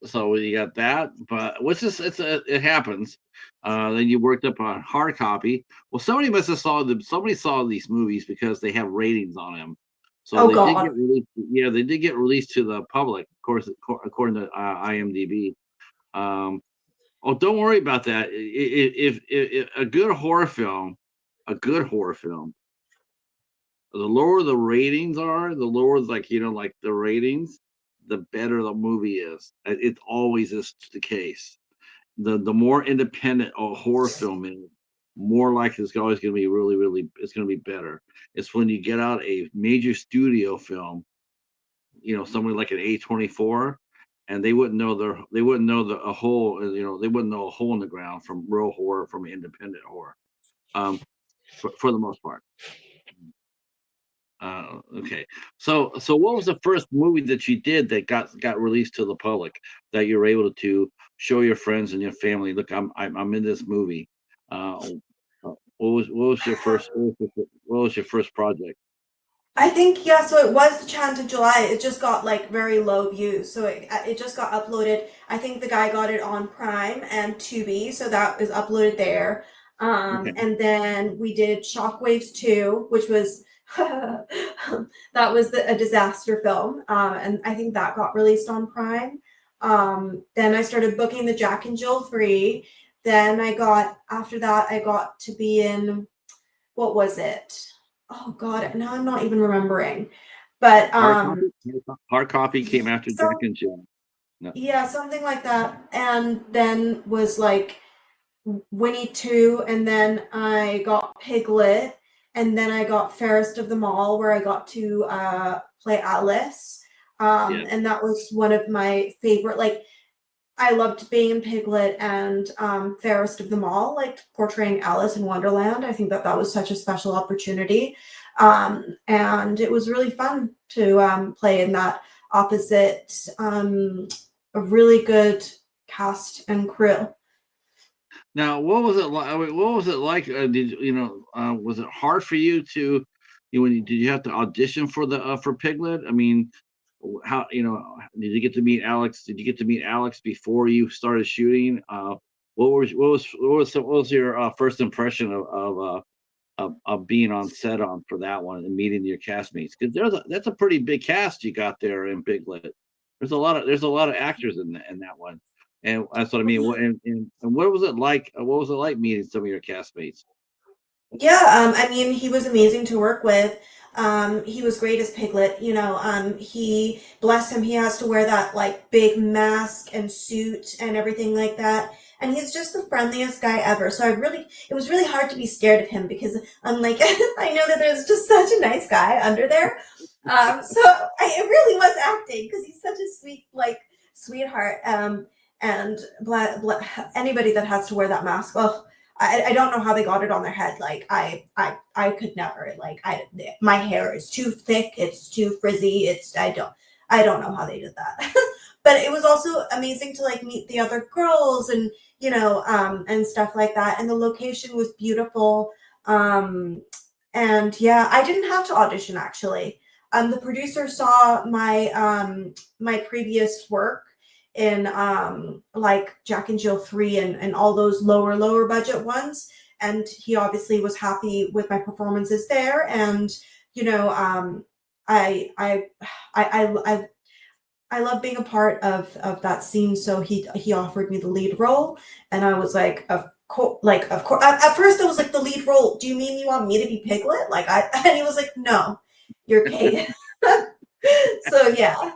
So you got that, but it happens. Then you worked up on hard copy. Well, somebody saw these movies because they have ratings on them. So Oh they did God. get released. Yeah, they did get released to the public, of course, according to IMDb. Um, oh, don't worry about that. If a good horror film, the lower the ratings are, the lower like the ratings, the better the movie is. It always is the case. The more independent a horror film is, more likely it's always going to be really it's going to be better. It's when you get out a major studio film, somebody like an A24, and they wouldn't know the a hole, they wouldn't know a hole in the ground from real horror from independent horror. Um, for the most part. Okay. So what was the first movie that you did that got released to the public that you were able to show your friends and your family? Look, I'm in this movie. What was your first what was your first project? I think, yeah, so it was the Chant of July. It just got like very low views. So it just got uploaded. I think the guy got it on Prime and Tubi, so that was uploaded there. Okay. And then we did Shockwaves 2, which was that was a disaster film. And I think that got released on Prime. Then I started booking the Jack and Jill 3. Then after that, I got to be in, what was it? Oh God, now I'm not even remembering. But Hard copy. Hard copy came after Jack so and Jill. No. yeah, something like that. And then was like Winnie 2, and then I got Piglet, and then I got Fairest of Them All, where I got to play Alice. Yeah. And that was one of my favorite, like, I loved being in Piglet and Fairest of Them All, like portraying Alice in Wonderland. I think that was such a special opportunity. And it was really fun to play in that opposite a really good cast and crew. Now, what was it like? I mean, what was it like? Was it hard for you to, did you have to audition for the for Piglet? I mean, how did you get to meet Alex? Did you get to meet Alex before you started shooting? What was your first impression of being on set on for that one and meeting your castmates? Because that's a pretty big cast you got there in Piglet. There's a lot of actors in that one, and that's what I mean. And what was it like? What was it like meeting some of your castmates? Yeah, I mean, he was amazing to work with. He was great as Piglet. He, bless him, he has to wear that like big mask and suit and everything like that. And he's just the friendliest guy ever. So it was really hard to be scared of him because I'm like, I know that there's just such a nice guy under there. It really was acting because he's such a sweet, like, sweetheart. And anybody that has to wear that mask, well, I don't know how they got it on their head. Like I could never. Like my hair is too thick. It's too frizzy. I don't know how they did that. But it was also amazing to like meet the other girls and and stuff like that. And the location was beautiful. Um, and yeah, I didn't have to audition actually. The producer saw my previous work in like Jack and Jill 3 and all those lower budget ones, and he obviously was happy with my performances there. And you know I I I I love being a part of that scene, so he offered me the lead role, and I was like, of course. At first, I was like, the lead role. Do you mean you want me to be Piglet? Like and he was like, no, you're Kate. So yeah.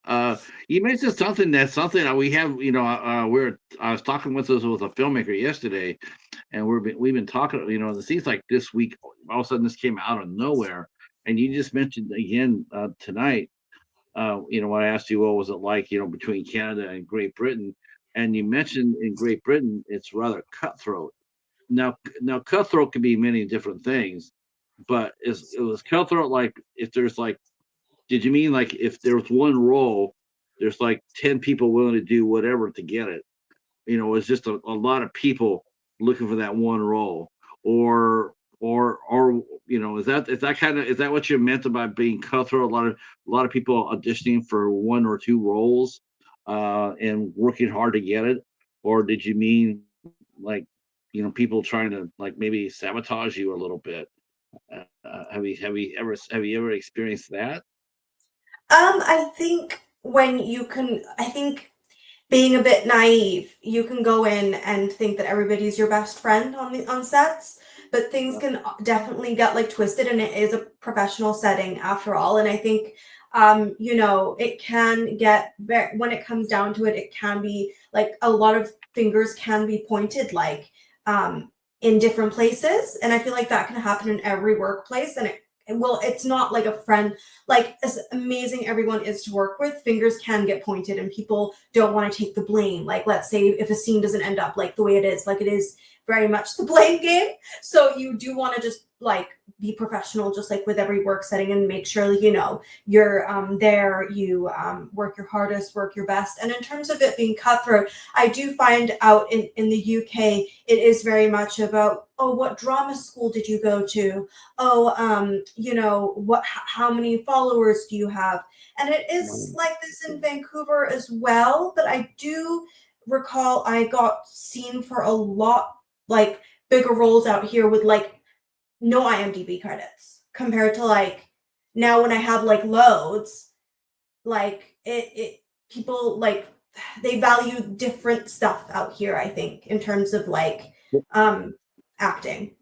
Uh, you mentioned something that we have. I was talking with a filmmaker yesterday, and we've been talking. It seems like this week all of a sudden this came out of nowhere, and you just mentioned again tonight. When I asked you what was it like, between Canada and Great Britain, and you mentioned in Great Britain it's rather cutthroat. Now cutthroat can be many different things, but it was cutthroat like if there's like, did you mean like if there's one role, there's like 10 people willing to do whatever to get it? It's just a lot of people looking for that one role, or is that what you meant about being cutthroat? A lot of people auditioning for one or two roles, and working hard to get it, or did you mean like people trying to like maybe sabotage you a little bit? Have you ever experienced that? I think being a bit naive, you can go in and think that everybody's your best friend on sets, but things can definitely get like twisted, and it is a professional setting after all. And I think it can get when it comes down to it, it can be like a lot of fingers can be pointed like in different places, and I feel like that can happen in every workplace. Well, it's not like a friend, like as amazing everyone is to work with, fingers can get pointed and people don't want to take the blame. Like, let's say if a scene doesn't end up like the way it is, like it is very much the blame game. So you do want to just like be professional, just like with every work setting, and make sure you're there, you work your hardest, work your best. And in terms of it being cutthroat, I do find out in the UK, it is very much about, oh, what drama school did you go to? Oh, how many followers do you have? And it is like this in Vancouver as well, but I do recall I got seen for a lot like bigger roles out here with like no IMDb credits compared to like now when I have like loads, like it people like they value different stuff out here, I think, in terms of like um acting.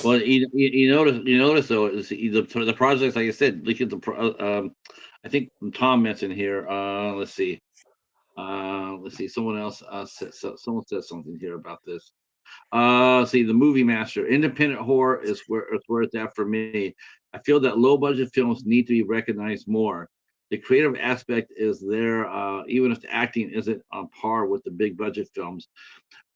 Well, you notice though is the projects like I said, look at I think Tom mentioned here. Let's see. Someone else someone said something here about this. See, the movie master, independent horror is where it's at for me. I feel that low budget films need to be recognized more. The creative aspect is there, even if the acting isn't on par with the big budget films.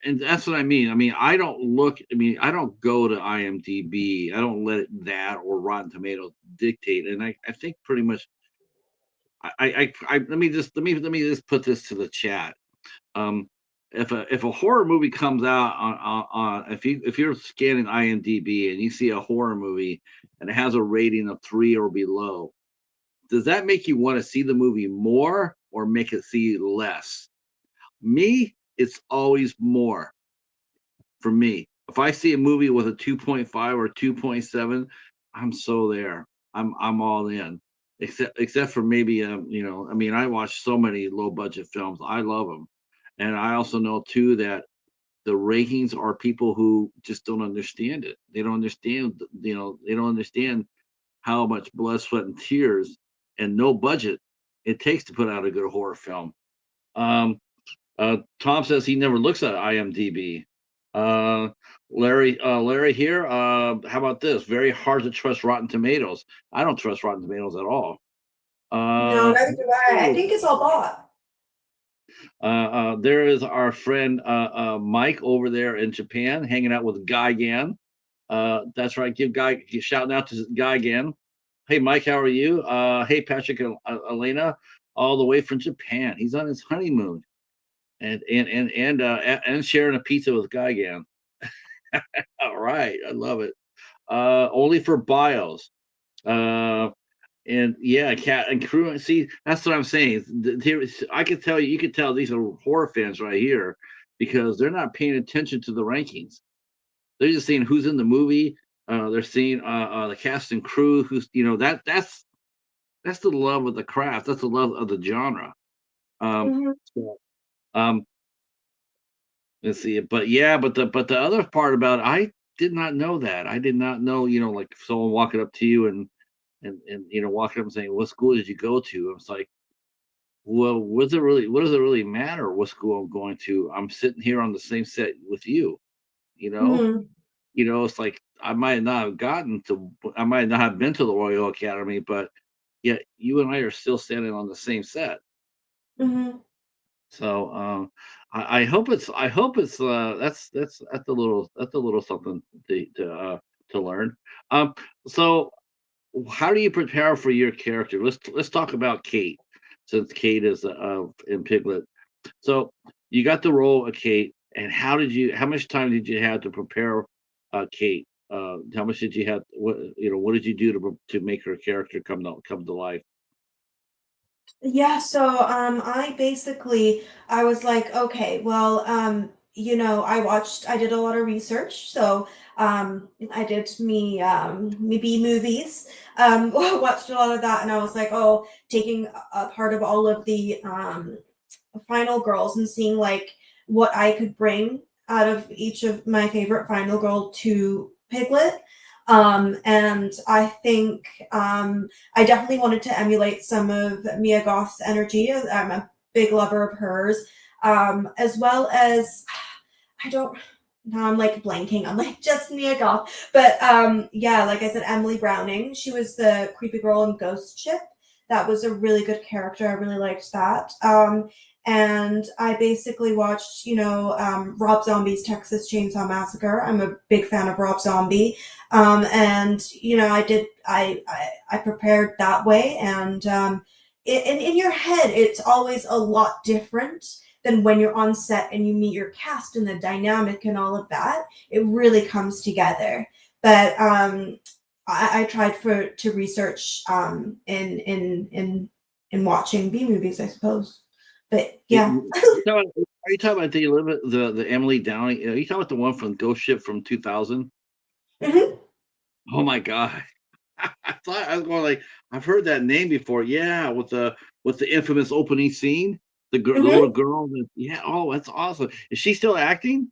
And that's what I mean. I mean, I don't look. I mean, I don't go to IMDb. I don't that or Rotten Tomatoes dictate. And I think pretty much. Let me just put this to the chat. Um, if a horror movie comes out on if you're scanning IMDb and you see a horror movie and it has a rating of 3 or below, does that make you want to see the movie more or make it see less? Me, it's always more for me. If I see a movie with a 2.5 or 2.7, I'm so there. I'm all in. Except for maybe I mean, I watch so many low budget films. I love them. And I also know too that the rankings are people who just don't understand it. They don't understand, they don't understand how much blood, sweat, and tears and no budget it takes to put out a good horror film. Um, Tom says he never looks at IMDb. Uh, Larry here. How about this? Very hard to trust Rotten Tomatoes. I don't trust Rotten Tomatoes at all. No, Uh, neither do I. I think it's all bought. there is our friend Mike over there in Japan, hanging out with Guy Gan. That's right. Give shouting out to Guy Gan. Hey Mike, how are you? Hey Patrick and Elena, all the way from Japan. He's on his honeymoon and sharing a pizza with Guy Gan. All right, I love it. Only for bios. Uh, and yeah, cat and crew. See, that's what I'm saying. I could tell you, you could tell these are horror fans right here because they're not paying attention to the rankings. They're just seeing who's in the movie. They're seeing the cast and crew. Who's that's the love of the craft. That's the love of the genre. Um, Hmm. so, um, let's see. But yeah, but the other part about it, I did not know that. I did not know. Like someone walking up to you and walking up and saying, "What school did you go to?" I was like, "Well, what does it really matter what school I'm going to? I'm sitting here on the same set with you." You know, Hmm. it's like I might not have been to the Royal Academy, but yet you and I are still standing on the same set. Hmm. So I hope it's that's a little something to learn. Um, so how do you prepare for your character? Let's talk about Kate, since Kate is in Piglet. So you got the role of Kate, and how much time did you have to prepare Kate? How much did you have? What did you do to make her character come to life? Yeah, so I basically I was like, okay, well, I did a lot of research, so I did me B movies, watched a lot of that, and I was like, oh, taking a part of all of the final girls and seeing like what I could bring out of each of my favorite final girl to Piglet. And I think I definitely wanted to emulate some of Mia Goth's energy. I'm a big lover of hers, as well as I don't. Now I'm like blanking. I'm like just Mia Goth, but yeah, like I said, Emily Browning. She was the creepy girl in Ghost Ship. That was a really good character. I really liked that. And I basically watched, Rob Zombie's Texas Chainsaw Massacre. I'm a big fan of Rob Zombie, and I prepared that way, and in your head, it's always a lot different than when you're on set and you meet your cast and the dynamic and all of that. It really comes together. But I tried to research in watching B movies, I suppose. But yeah. Are you talking about the Emily Downing? Are you talking about the one from Ghost Ship from 2000? Hmm. Oh my god! I was going like I've heard that name before. Yeah, with the infamous opening scene, the little Hmm. girl. Yeah. Oh, that's awesome. Is she still acting?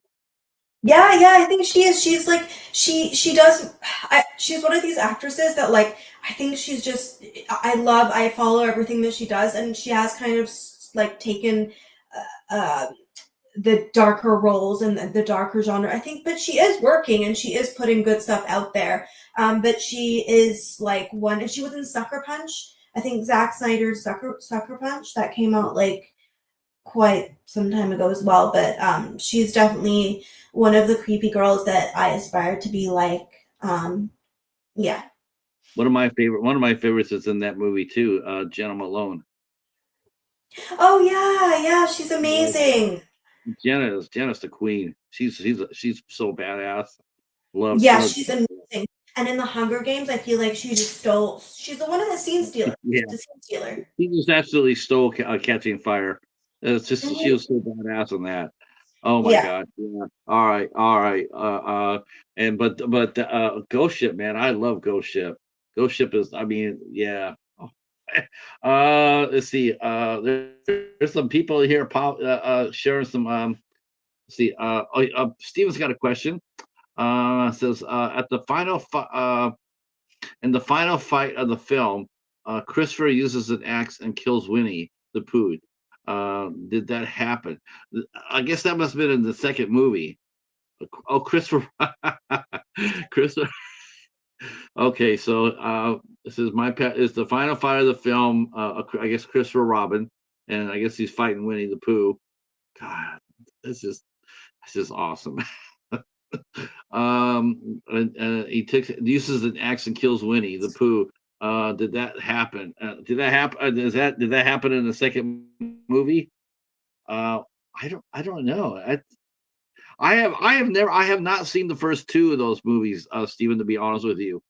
Yeah, yeah, I think she is. She's like she does. She's one of these actresses that like I think she's just. I follow everything that she does, and she has kind of like taken uh, the darker roles and the darker genre. I think, but she is working and she is putting good stuff out there. But she is like one, and she was in Sucker Punch. I think Zack Snyder's Sucker Punch that came out like quite some time ago as well. But she's definitely one of the creepy girls that I aspire to be like. Yeah. One of my favorites is in that movie too. Gentleman Alone. Oh yeah, yeah. She's Yeah, amazing. Jenna's the queen. She's so badass. Yeah, Love she's amazing. And in the Hunger Games, I feel like she just stole. She's the one of the scene stealer. yeah. The scene stealer. He just absolutely stole Catching Fire. It's just she Mhm. was so badass on that. Oh my Yeah. god. Yeah. All right. And Ghost Ship, man, I love Ghost Ship. Ghost Ship is, I mean, yeah. Oh, let's see. There's some people here sharing some let's see. Steven's got a question. Says at the in the final fight of the film, Christopher uses an axe and kills Winnie the Pooh. Did that happen? I guess that must have been in the second movie. Oh, Christopher, Christopher. Okay, so this is my pet. Is the final fight of the film? I guess Christopher Robin, and I guess he's fighting Winnie the Pooh. God, this is this is awesome. He takes uses an axe and kills Winnie the Pooh. Did that happen? Did that happen? Did that happen in the second movie? Uh, I don't know. I have not seen the first two of those movies, Stephen. To be honest with you,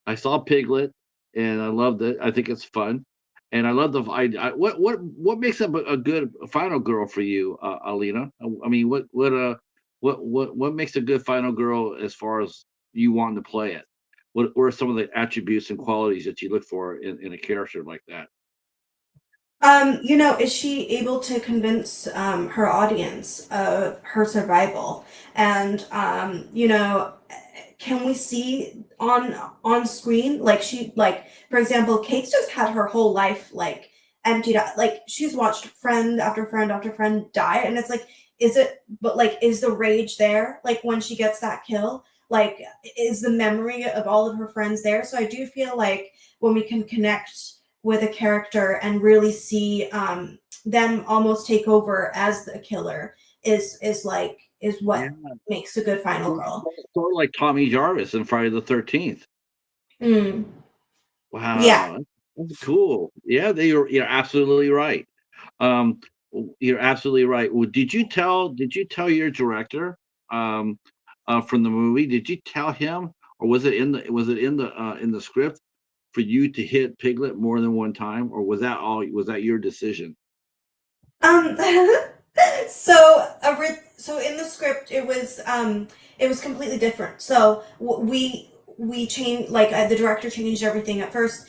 I saw Piglet, and I loved it. I think it's fun, and I love the. What makes up a good final girl for you, Alina? I mean, what makes a good final girl as far as you wanting to play it? What are some of the attributes and qualities that you look for in a character like that? Is she able to convince her audience of her survival? And can we see on screen like for example, Kate's just had her whole life like emptied out. Like she's watched friend after friend after friend die, and it's like, is the rage there? Like when she gets that kill, like is the memory of all of her friends there? So I do feel like when we can connect with a character and really see them almost take over as the killer is Yeah, what makes a good final girl. sort of like Tommy Jarvis in Friday the 13th. Mm. Yeah. Wow, that's cool. Yeah, you're absolutely right. Um, you're absolutely right. Well, did you tell your director from the movie? Did you tell him, or was it in the script for you to hit Piglet more than one time, or was that your decision? Um, so in the script, it was completely different. So we changed, like the director changed everything at first.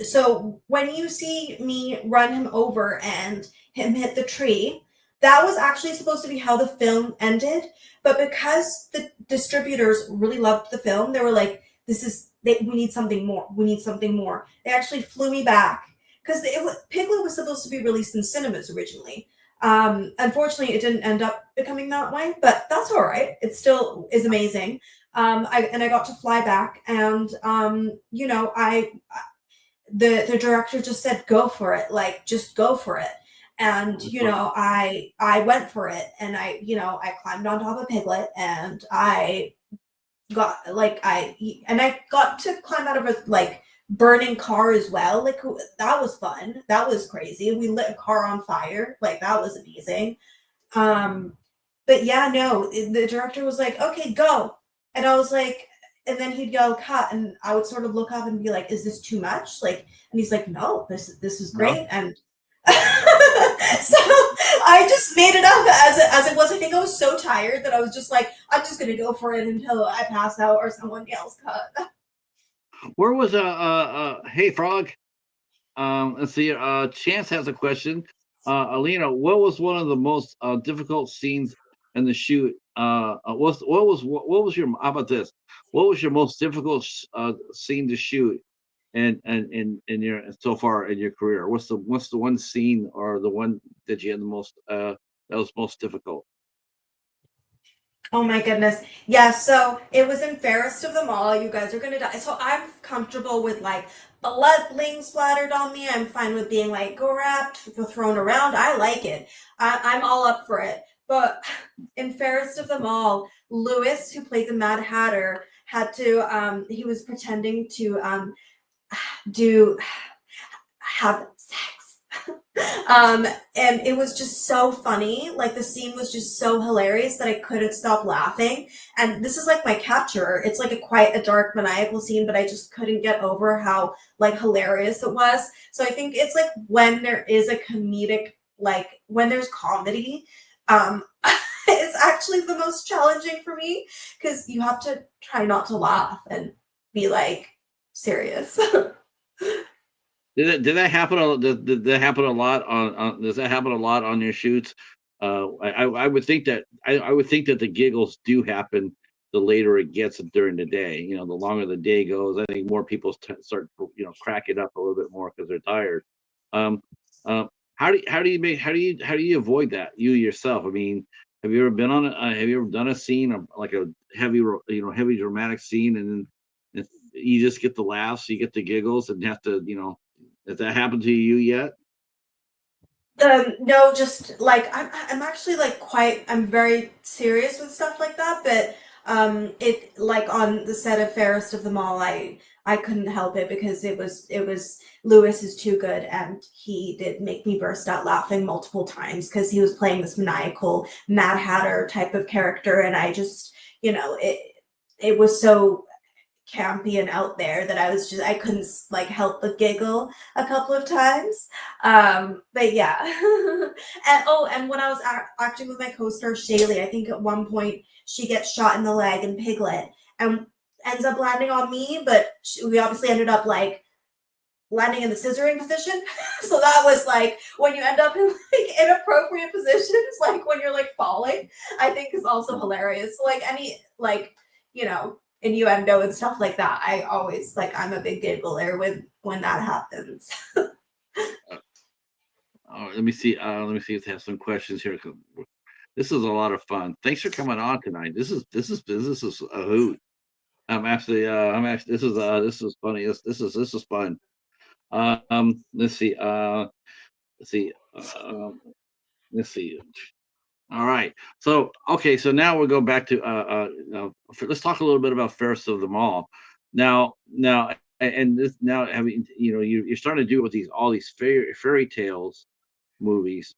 So when you see me run him over and him hit the tree, that was actually supposed to be how the film ended. But because the distributors really loved the film, they were like, we need something more. We need something more. They actually flew me back because Piglet was supposed to be released in cinemas originally. Unfortunately, it didn't end up becoming that way, but that's all right. It still is amazing. I got to fly back, and the director just said go for it, like just go for it. And I went for it, and I climbed on top of Piglet, and I got to climb out of a like burning car as well. Like that was fun, that was crazy. We lit a car on fire, like that was amazing. um, but yeah, no, the director was like, okay, go. And I was like, and then he'd go cut, and I would sort of look up and be like, is this too much? Like, and he's like, no, this is No. great. And so I just made it up as it was. I think I was so tired that I was just like, I'm just gonna go for it until I pass out or someone else cut. Where was Hey Frog? Let's see. Chance has a question. Alina, what was one of the most difficult scenes in the shoot? What was your how about this? What was your most difficult scene to shoot in your so far in your career? What's the one scene or the one that you had the most that was most difficult? Oh my goodness. Yeah, so it was in Fairest of them all. You guys are gonna die. So I'm comfortable with like blood being splattered on me. I'm fine with being like grabbed, thrown around. I like it. I'm all up for it. But in Fairest of them all, Lewis, who played the Mad Hatter, had to he was pretending to do have sex. Um, and it was just so funny. Like the scene was just so hilarious that I couldn't stop laughing. And this is like my capture. It's like a quite a dark, maniacal scene, but I just couldn't get over how like hilarious it was. So I think it's like when there is a comedic, like when there's comedy, um, it's actually the most challenging for me because you have to try not to laugh and be like serious. Did that happen? Did that happen a lot does that happen a lot on your shoots? I would think that I would think that the giggles do happen the later it gets during the day. You know, the longer the day goes, I think more people start cracking up a little bit more because they're tired. Um, how do you avoid that you yourself? I mean, have you ever done a scene of like a heavy dramatic scene, and then you just get the laughs, you get the giggles, and have to has that happened to you yet? No, just like I'm actually like quite I'm very serious with stuff like that, but it like on the set of Fairest of them all, I couldn't help it because it was Lewis is too good, and he did make me burst out laughing multiple times because he was playing this maniacal Mad Hatter type of character, and I just it was so campy and out there that I couldn't like help but giggle a couple of times. But yeah. And oh, and when I was acting with my co-star Shaylee, I think at one point she gets shot in the leg in Piglet and ends up landing on me, but we obviously ended up like landing in the scissoring position. So that was like when you end up in like inappropriate positions, like when you're like falling, I think is also hilarious. So, like any like, innuendo and stuff like that. I always like I'm a big giggler when that happens. Let me see if they have some questions here. 'Cause this is a lot of fun. Thanks for coming on tonight. This is a hoot. This is funny. This is fun. Let's see. Let's see. Let's see. All right. So okay. So now we'll go back to let's talk a little bit about Fairest of them all. Now, and this now having you're starting to do it with these all these fairy tales movies.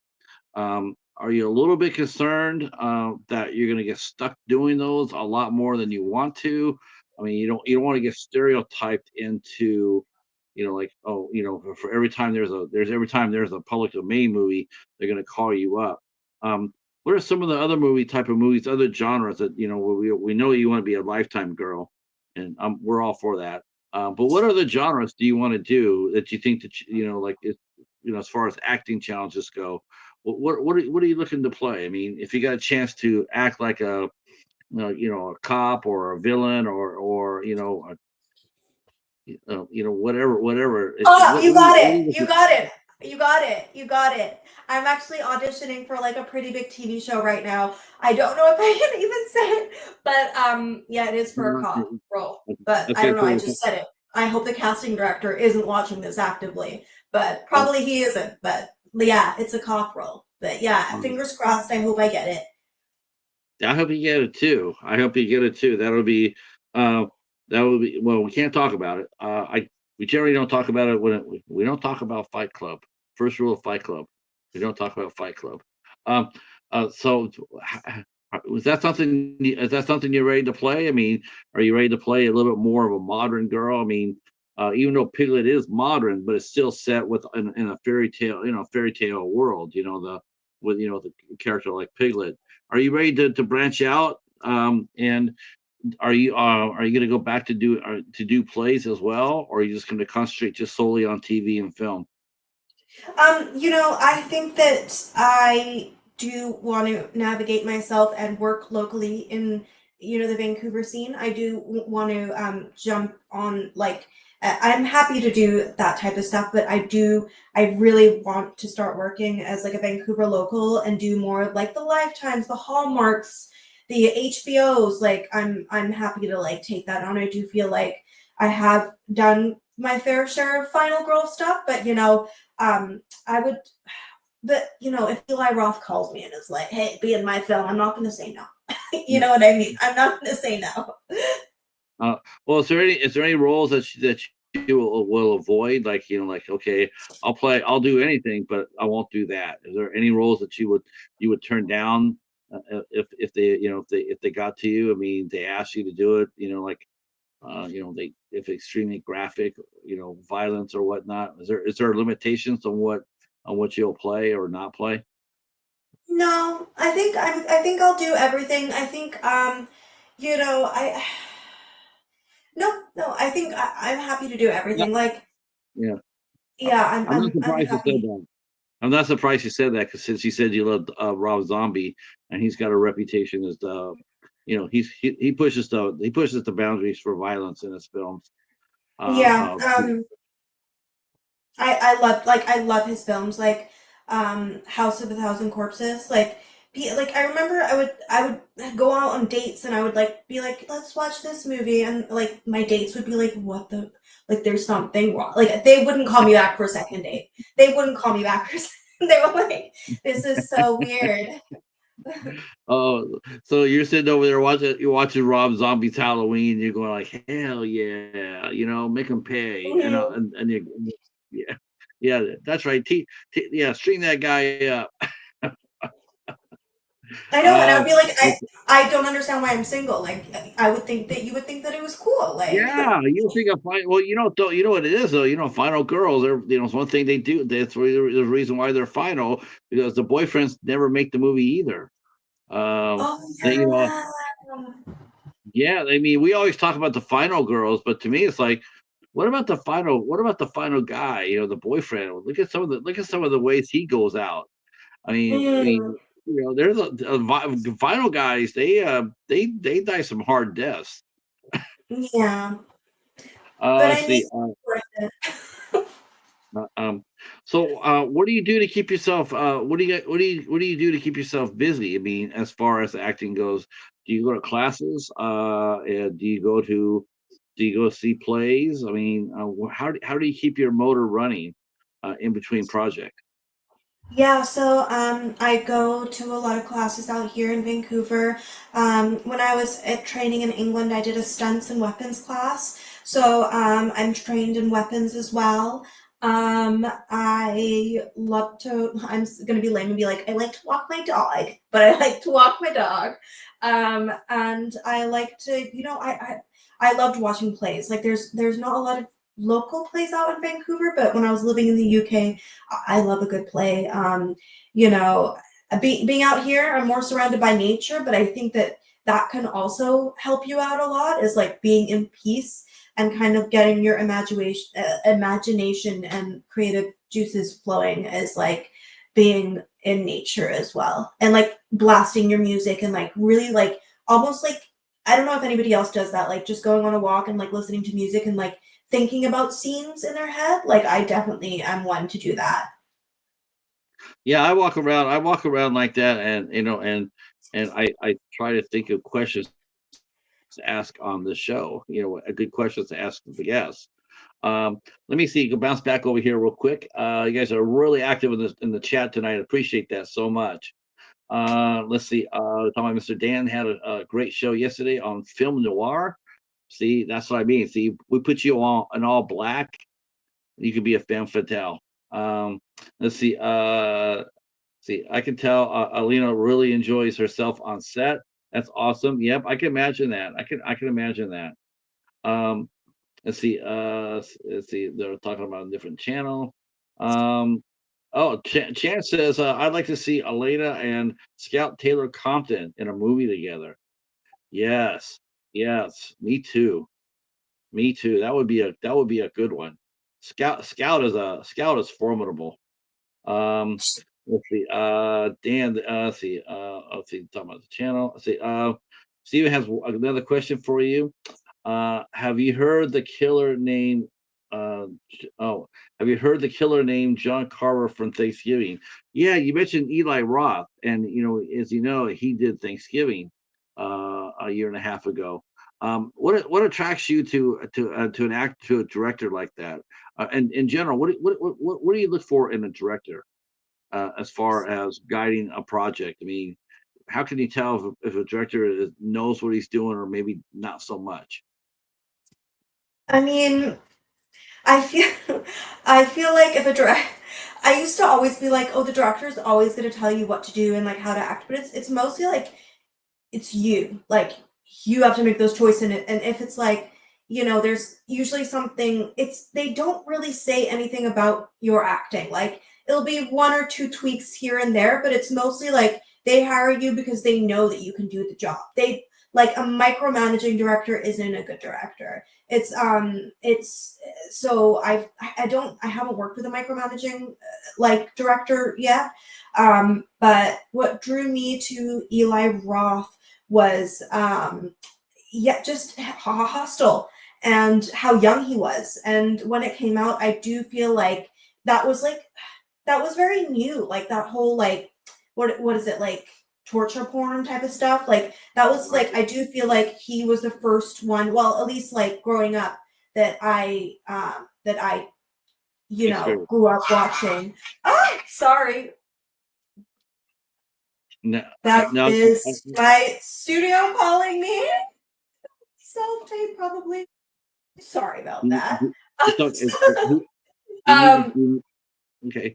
Are you a little bit concerned that you're going to get stuck doing those a lot more than you want to? I mean, you don't want to get stereotyped into, like, oh, for every time there's a public domain movie, they're going to call you up. What are some of the other movie type of movies, other genres that where we know you want to be a Lifetime girl, and we're all for that. But what other genres do you want to do that you think that like as far as acting challenges go? What are you looking to play? I mean, if you got a chance to act like a cop or a villain or whatever. Oh, you got What are it. you You looking? got it. You got it. You got it. I'm actually auditioning for like a pretty big TV show right now. I don't know if I can even say it, but yeah, it is for a cop role. But I Okay, don't know, I cool. just said it. I hope the casting director isn't watching this actively, but Uh, probably he isn't. But yeah, it's a cop role. But yeah, um, fingers crossed. I hope I get it. I hope you get it too. I hope you get it too. Uh, that would be well. We can't talk about it. We generally don't talk about it we don't talk about Fight Club. First rule of Fight Club: we don't talk about Fight Club. Um, so, is that something you're ready to play? I mean, are you ready to play a little bit more of a modern girl? I mean, even though Piglet is modern, but it's still set in a fairy tale world. The character like Piglet. Are you ready to branch out? And are you going to go back to do plays as well, or are you just going to concentrate just solely on TV and film? I think that I do want to navigate myself and work locally in, the Vancouver scene. I do want to jump on, like, I'm happy to do that type of stuff, but I really want to start working as like a Vancouver local and do more of, like the Lifetimes, the Hallmarks, the HBOs. Like, I'm happy to like take that on. I do feel like I have done my fair share of Final Girl stuff, but I would, but if Eli Roth calls me and is like, "Hey, be in my film," I'm not going to say no. You know what I mean? I'm not going to say no. Uh, well, is there any roles that you will avoid? Like, like, okay, I'll do anything, but I won't do that. Is there any roles that you would turn down if they, if they got to you? I mean, they asked you to do it, like, they if extremely graphic, violence or whatnot. Is there limitations on what you'll play or not play? No, I think I'll do everything. I think you know, I no, I think I'm happy to do Yeah, everything. Like, yeah. yeah, I'm not I'm surprised you said happy. that. I'm not surprised you said that because since you said you loved Rob Zombie, and he's got a reputation as he pushes the boundaries for violence in his films. Uh, Yeah, uh, I love his films like House of a Thousand Corpses. Like I remember I would go out on dates and I would like be like, let's watch this movie, and like my dates would be like, what the, like there's something wrong. Like they wouldn't call me back for a second date. They wouldn't call me back for a second. They were like, this is so weird. oh, so you're sitting over there you're watching Rob Zombie's Halloween. You're going like, hell yeah, make him pay, Mhm. and yeah, yeah, that's right. Yeah, string that guy up. I know, and I would Um, be like, I don't understand why I'm single. Like I would think that you would think that it was cool. Like, Yeah, you think of fine. Well, though, you know what it is though. Final girls. It's one thing they do. That's the reason why they're final, because the boyfriends never make the movie either. Um, oh they, yeah. yeah. I mean, we always talk about the final girls, but to me, it's like, what about the final? What about the final guy? The boyfriend. Look at some of the ways he goes out. I mean, Mm, there's final guys. They die some hard deaths. yeah. But I Let's mean, see. worth it. Uh, um, what do you do to keep yourself? What do you do to keep yourself busy? I mean, as far as acting goes, do you go to classes? Do you go see plays? I mean, how do you keep your motor running in between projects? Yeah, so I go to a lot of classes out here in Vancouver. When I was at training in England, I did a stunts and weapons class. So I'm trained in weapons as well. I love to, gonna be lame and be like, I like to walk my dog, but I like to walk my dog. And I like to, I loved watching plays. Like there's not a lot of local plays out in Vancouver, but when I was living in the UK, I love a good play. You know, being out here, I'm more surrounded by nature, but I think that that can also help you out a lot, is like being in peace and kind of getting your imagination and creative juices flowing, is like being in nature as well, and like blasting your music and like really like almost like, I don't know if anybody else does that, like just going on a walk and like listening to music and like thinking about scenes in their head. Like I definitely am one to do that. Yeah, I walk around like that, and I try to think of questions to ask on the show. A good questions to ask the guests. Let me see. Go bounce back over here real quick. You guys are really active in the chat tonight. Appreciate that so much. Let's see. Talking about Mr. Dan had a great show yesterday on film noir. See, that's what I mean. See, we put you all in all black. You could be a femme fatale. Let's see. See, I can tell Alina really enjoys herself on set. That's awesome. Yep, I can imagine that. I can imagine that. Um, let's see. Let's see. They're talking about a different channel. Um, Chan says I'd like to see Elena and Scout Taylor Compton in a movie together. Yes, yes, me too. Me too. That would be a good one. Scout is formidable. Um, let's see. Dan. Let's see. Talking about the channel. Let's see. Steven has another question for you. Have you heard the killer name? Oh, have you heard the killer named John Carver from Thanksgiving? Yeah, you mentioned Eli Roth, and as you know, he did Thanksgiving a year and a half ago. What attracts you to a director like that? And in general, what do you look for in a director as far as guiding a project? I mean, how can you tell if a director knows what he's doing or maybe not so much? I mean, I feel I feel like if a direct I used to always be like, oh, the director is always going to tell you what to do and like how to act, but it's mostly like it's you. Like you have to make those choices in it. And if it's like, there's usually something, it's they don't really say anything about your acting. Like it'll be one or two tweaks here and there, but it's mostly like they hire you because they know that you can do the job. They like a micromanaging director isn't a good director. It's so I haven't worked with a micromanaging like director yet. But what drew me to Eli Roth was yeah, just hostile and how young he was. And when it came out, I do feel that was like that was very new. Like that whole like what is it like torture porn type of stuff. Like that was Right. like I do feel like he was the first one. Well, at least like growing up that I Experience. grew up watching. Oh, sorry. No, That no, is my studio calling me. Self tape, probably. Sorry about that. it's okay. Do you need um, to? Okay. I was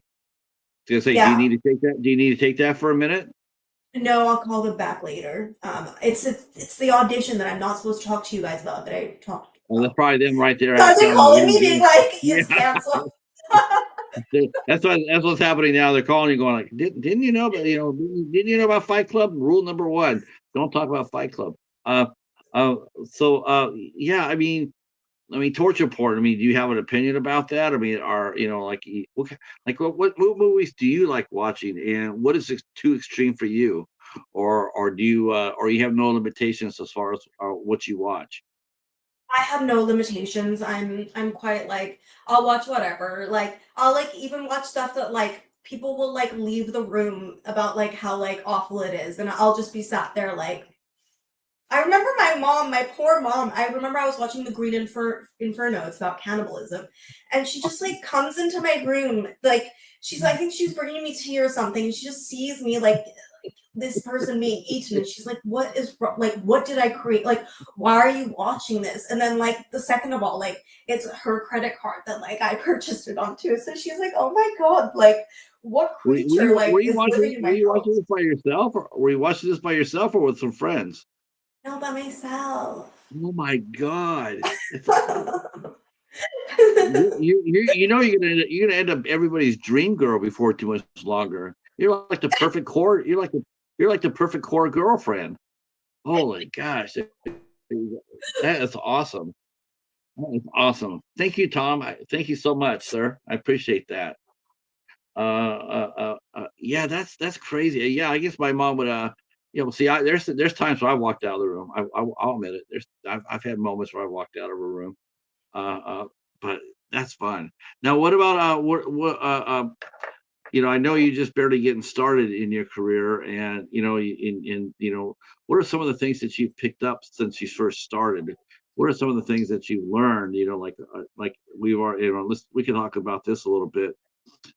gonna say, do you yeah. need to take that? Do you need to take that for a minute? No, I'll call them back later. It's the audition that I'm not supposed to talk to you guys about that I talked Well, that's about. probably them right there Are they telling you, calling "Hey, me being hey." like it's Yeah, canceled? that's what's happening now. They're calling you, going like, Didn't you know?" But didn't you know about Fight Club? Rule number one: don't talk about Fight Club. Uh, uh, so yeah, I mean, torture porn. I mean, do you have an opinion about that? I mean, are like like what movies do you like watching, and what is too extreme for you, or do you or you have no limitations as far as what you watch? I have no limitations. I'm quite like I'll watch whatever. Like I'll like even watch stuff that like people will like leave the room about like how like awful it is, and I'll just be sat there like I remember my mom, my poor mom. I remember I was watching the Inferno. It's about cannibalism, and she just like comes into my room, like I think she's bringing me tea or something. And she just sees me like this person being eaten, and she's like, "What is like? What did I create? Like, why are you watching this?" And then like the second of all, like it's her credit card that like I purchased it onto. So she's like, "Oh my god, like what creature like is living in Were my you watching house?" this by yourself, or were you watching this by yourself, or with some friends? No, by myself. Oh my god! It's you're gonna end up everybody's dream girl before too much longer. You're like the perfect core. You're like the perfect core girlfriend. Holy gosh, that is awesome. That is awesome. Thank you, Tom. Thank you so much, sir. I appreciate that. Yeah, that's crazy. Yeah, I guess my mom would. See, there's times where I walked out of the room. I'll admit it. I've had moments where I walked out of a room. But that's fun. Now, what about I know you're just barely getting started in your career, and what are some of the things that you've picked up since you first started? What are some of the things that you learned? Like we are, we can talk about this a little bit.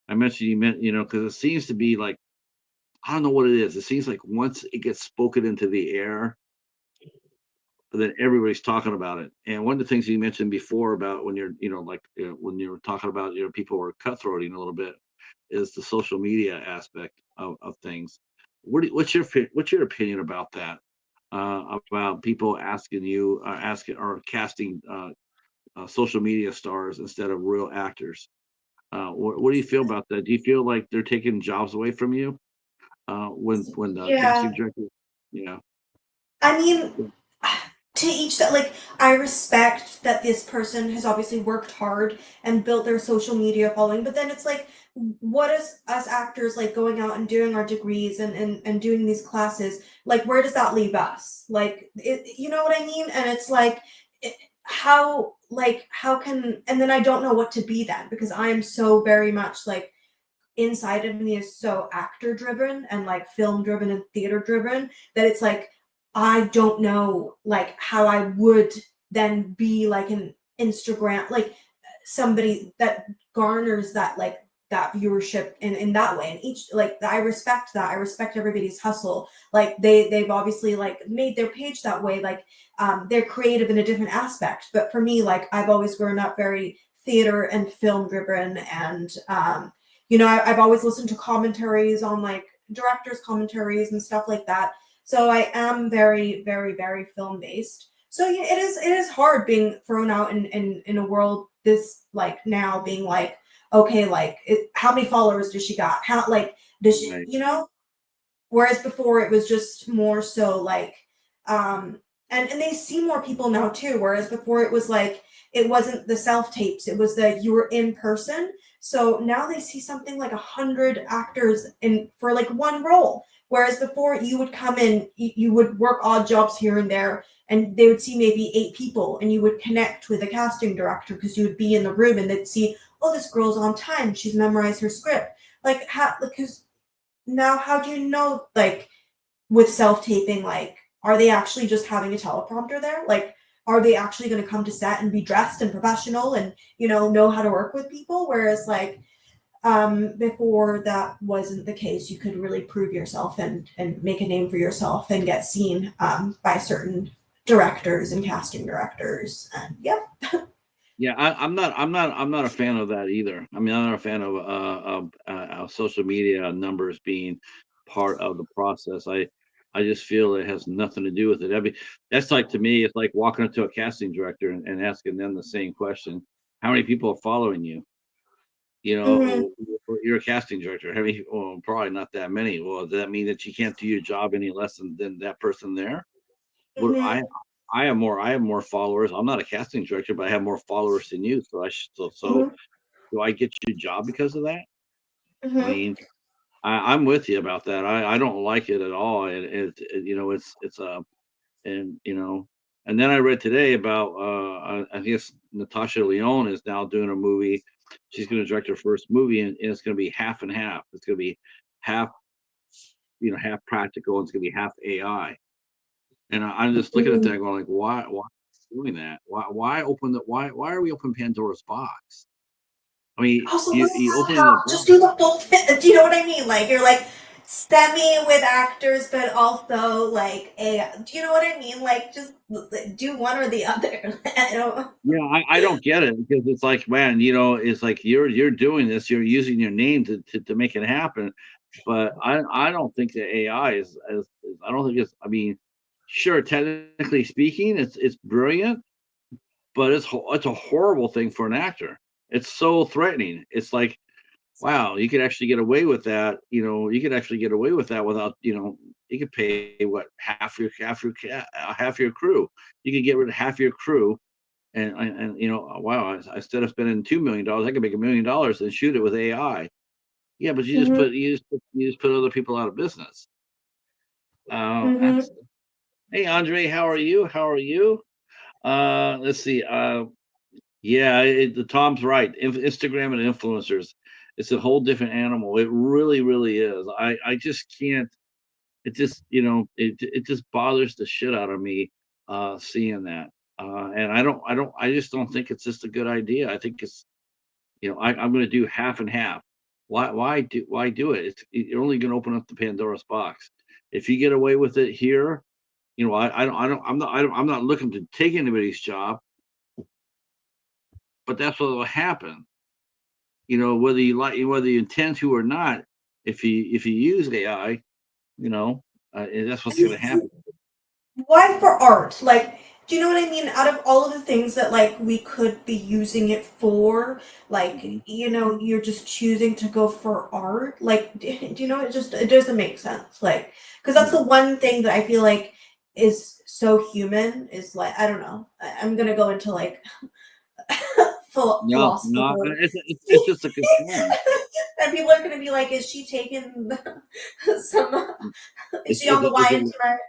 I mentioned you meant, because it seems to be like I don't know what it is. It seems like once it gets spoken into the air, then everybody's talking about it. And one of the things you mentioned before about when you're, when you were talking about, people were cutthroating a little bit, is the social media aspect of things. What's your opinion about that? About people asking you, asking or casting social media stars instead of real actors. What do you feel about that? Do you feel like they're taking jobs away from you when the casting Yeah. director? Yeah. I mean, to each that like I respect that this person has obviously worked hard and built their social media following, but then it's like what is us actors like going out and doing our degrees and doing these classes, like where does that leave us? Like you know what I mean? And it's like how can and then I don't know what to be then because I am so very much like inside of me is so actor driven and like film driven and theater driven that it's like I don't know like how I would then be like an Instagram like somebody that garners that like that viewership in that way and each like I respect that I respect everybody's hustle like they've obviously like made their page that way like they're creative in a different aspect but for me like I've always grown up very theater and film driven, and I've always listened to commentaries on like directors' commentaries and stuff like that. So I am very, very, very film based. So yeah, it is hard being thrown out in a world this like now being like, okay, like how many followers does she got? How like does she, Right. whereas before it was just more so like, um, and they see more people now too. Whereas before it was like it wasn't the self tapes; it was that you were in person. So now they see something like 100 actors in for like one role. Whereas before you would come in, you would work odd jobs here and there, and they would see maybe 8 people, and you would connect with a casting director because you would be in the room and they'd see, oh, this girl's on time, she's memorized her script. Like how, because now how do you know like with self-taping, like are they actually just having a teleprompter there, like are they actually going to come to set and be dressed and professional and know how to work with people, whereas like before that wasn't the case, you could really prove yourself and make a name for yourself and get seen by certain directors and casting directors, and yeah. Yeah, I'm not a fan of that either. I mean, I'm not a fan of social media numbers being part of the process. I just feel it has nothing to do with it. I mean, that's like to me, it's like walking up to a casting director and asking them the same question: How many people are following you? You Hmm. know, you're a casting director. How many? Well, probably not that many. Well, does that mean that you can't do your job any less than that person there? What Hmm. I have more followers. I'm not a casting director, but I have more followers than you. So Hmm. do I get your job because of that? I Hmm. mean, I'm with you about that. I don't like it at all. And it's and and then I read today about I guess Natasha Lyonne is now doing a movie. She's going to direct her first movie, and it's going to be half and half. It's going to be half half practical, and it's going to be half AI. And I'm just looking at that Hmm. going like, why doing that? Why are we open Pandora's box? I mean, Also, you why open not the just box. do the full fit? Do you know what I mean? Like you're like STEMmy with actors, but also like a. Do you know what I mean? Like just do one or the other. I don't. Yeah, I don't get it because it's like, man, it's like you're doing this, you're using your name to make it happen. But I don't think the AI I don't think it's I mean, sure, technically speaking, it's brilliant, but it's a horrible thing for an actor. It's so threatening. It's like, wow, you could actually get away with that. You could actually get away with that without, you could pay what half your crew. You could get rid of half your crew, and wow, instead of spending $2 million, I could make $1 million and shoot it with AI. Yeah, but Hmm. you just put other people out of business. Hmm. That's Hey Andre, how are you? How are you? Let's see. Yeah, the Tom's right. Instagram and influencers, it's a whole different animal. It really, really is. I just can't. It just, it just bothers the shit out of me seeing that. And I just don't think it's just a good idea. I think it's, I'm going to do half and half. Why do it? You're only going to open up the Pandora's box. If you get away with it here, I'm not looking to take anybody's job, but that's what will happen. Whether you intend to or not, if you use AI, you know, that's what's going to happen. Why for art? Like, do you know what I mean? Out of all of the things that like we could be using it for, like, Mhm. you're just choosing to go for art. Like, do you know? It doesn't make sense. Like, because that's the No, one thing that I feel like is so human. Is like I don't know. I'm gonna go into like no, no. philosophical. It's just a concern. And people are gonna be like, is she taking some? Is It's she on the it's YN tour?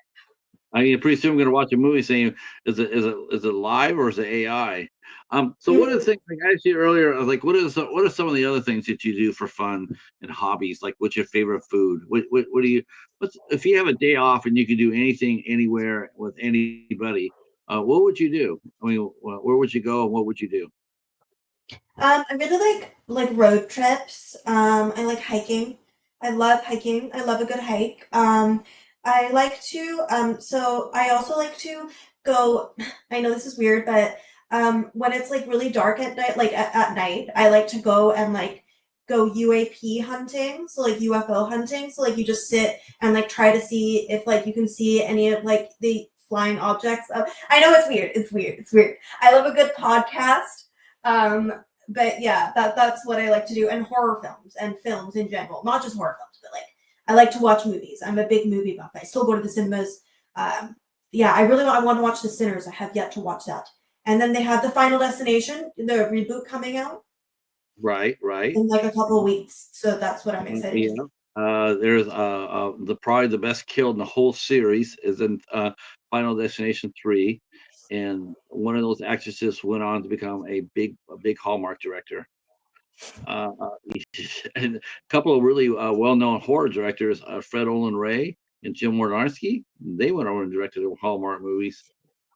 I mean, pretty soon I'm going to watch a movie saying, is it live or is it AI? So what are the Mhm. things like I asked you earlier? I was like, what are some of the other things that you do for fun and hobbies? Like, what's your favorite food? What do you? What's if you have a day off and you could do anything, anywhere with anybody? What would you do? I mean, where would you go and what would you do? I really like road trips. I like hiking. I love hiking. I love a good hike. I like to so I also like to go. I know this is weird, but When it's like really dark at night, like at night, I like to go and like go UAP hunting, so like UFO hunting. So like you just sit and like try to see if like you can see any of like the flying objects. I know it's weird. It's weird. It's weird. I love a good podcast. Um, but yeah, that's what I like to do. And horror films and films in general, not just horror films, but like I like to watch movies. I'm a big movie buff. I still go to the cinemas. Um, yeah, I want to watch The Sinners. I have yet to watch that. And then they have the Final Destination, the reboot coming out Right, right. in like a couple of weeks. So that's what I'm excited to Yeah. see. There's the probably the best kill in the whole series is in Final Destination 3, and one of those actresses went on to become a big Hallmark director. Uh, and a couple of really well-known horror directors, Fred Olen Ray and Jim Wynorski, they went over and directed Hallmark movies.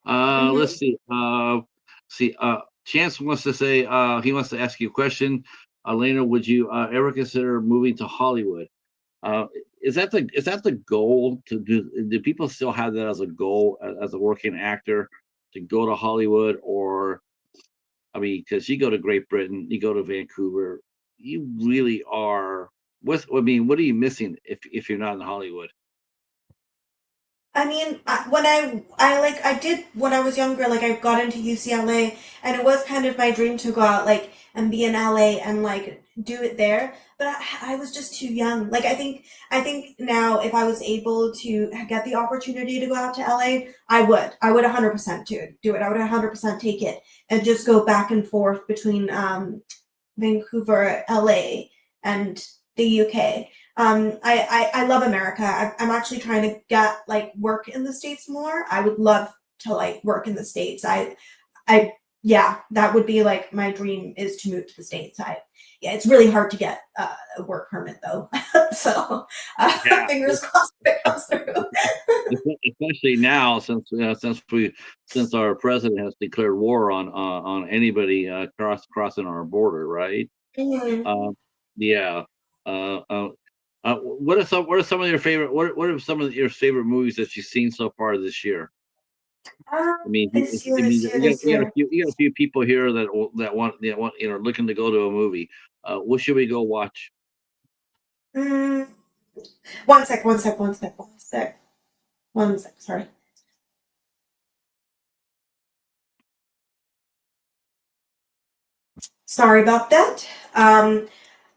Let's Hmm. see. Chance wants to say he wants to ask you a question. Elena, would you ever consider moving to Hollywood? Uh, is that the goal to do? Do people still have that as a goal as a working actor to go to Hollywood? Or I mean, because you go to Great Britain, you go to Vancouver, you really are. I mean, what are you missing if you're not in Hollywood? I mean, when I like I did when I was younger, like I got into UCLA, and it was kind of my dream to go out like and be in LA and like do it there. But I was just too young. Like I think now if I was able to get the opportunity to go out to LA, I would 100% do it. I would 100% take it and just go back and forth between Vancouver, LA, and the UK. I love America. I'm actually trying to get like work in the States more. I would love to like work in the States. I, yeah, that would be like my dream is to move to the States. Yeah, it's really hard to get a work permit though. So Yeah. fingers crossed if it comes through. Especially now, since our president has declared war on anybody crossing our border, right? Mhm. Um, yeah. Uh, uh, what are some of your favorite what are some of your favorite movies that you've seen so far this year? I mean, This year, I mean, this year, you got this you got a year. few you got a few people here that want looking to go to a movie. What should we go watch? Mm, one sec, one sec, one sec, one sec, one sec. Sorry. Sorry about that.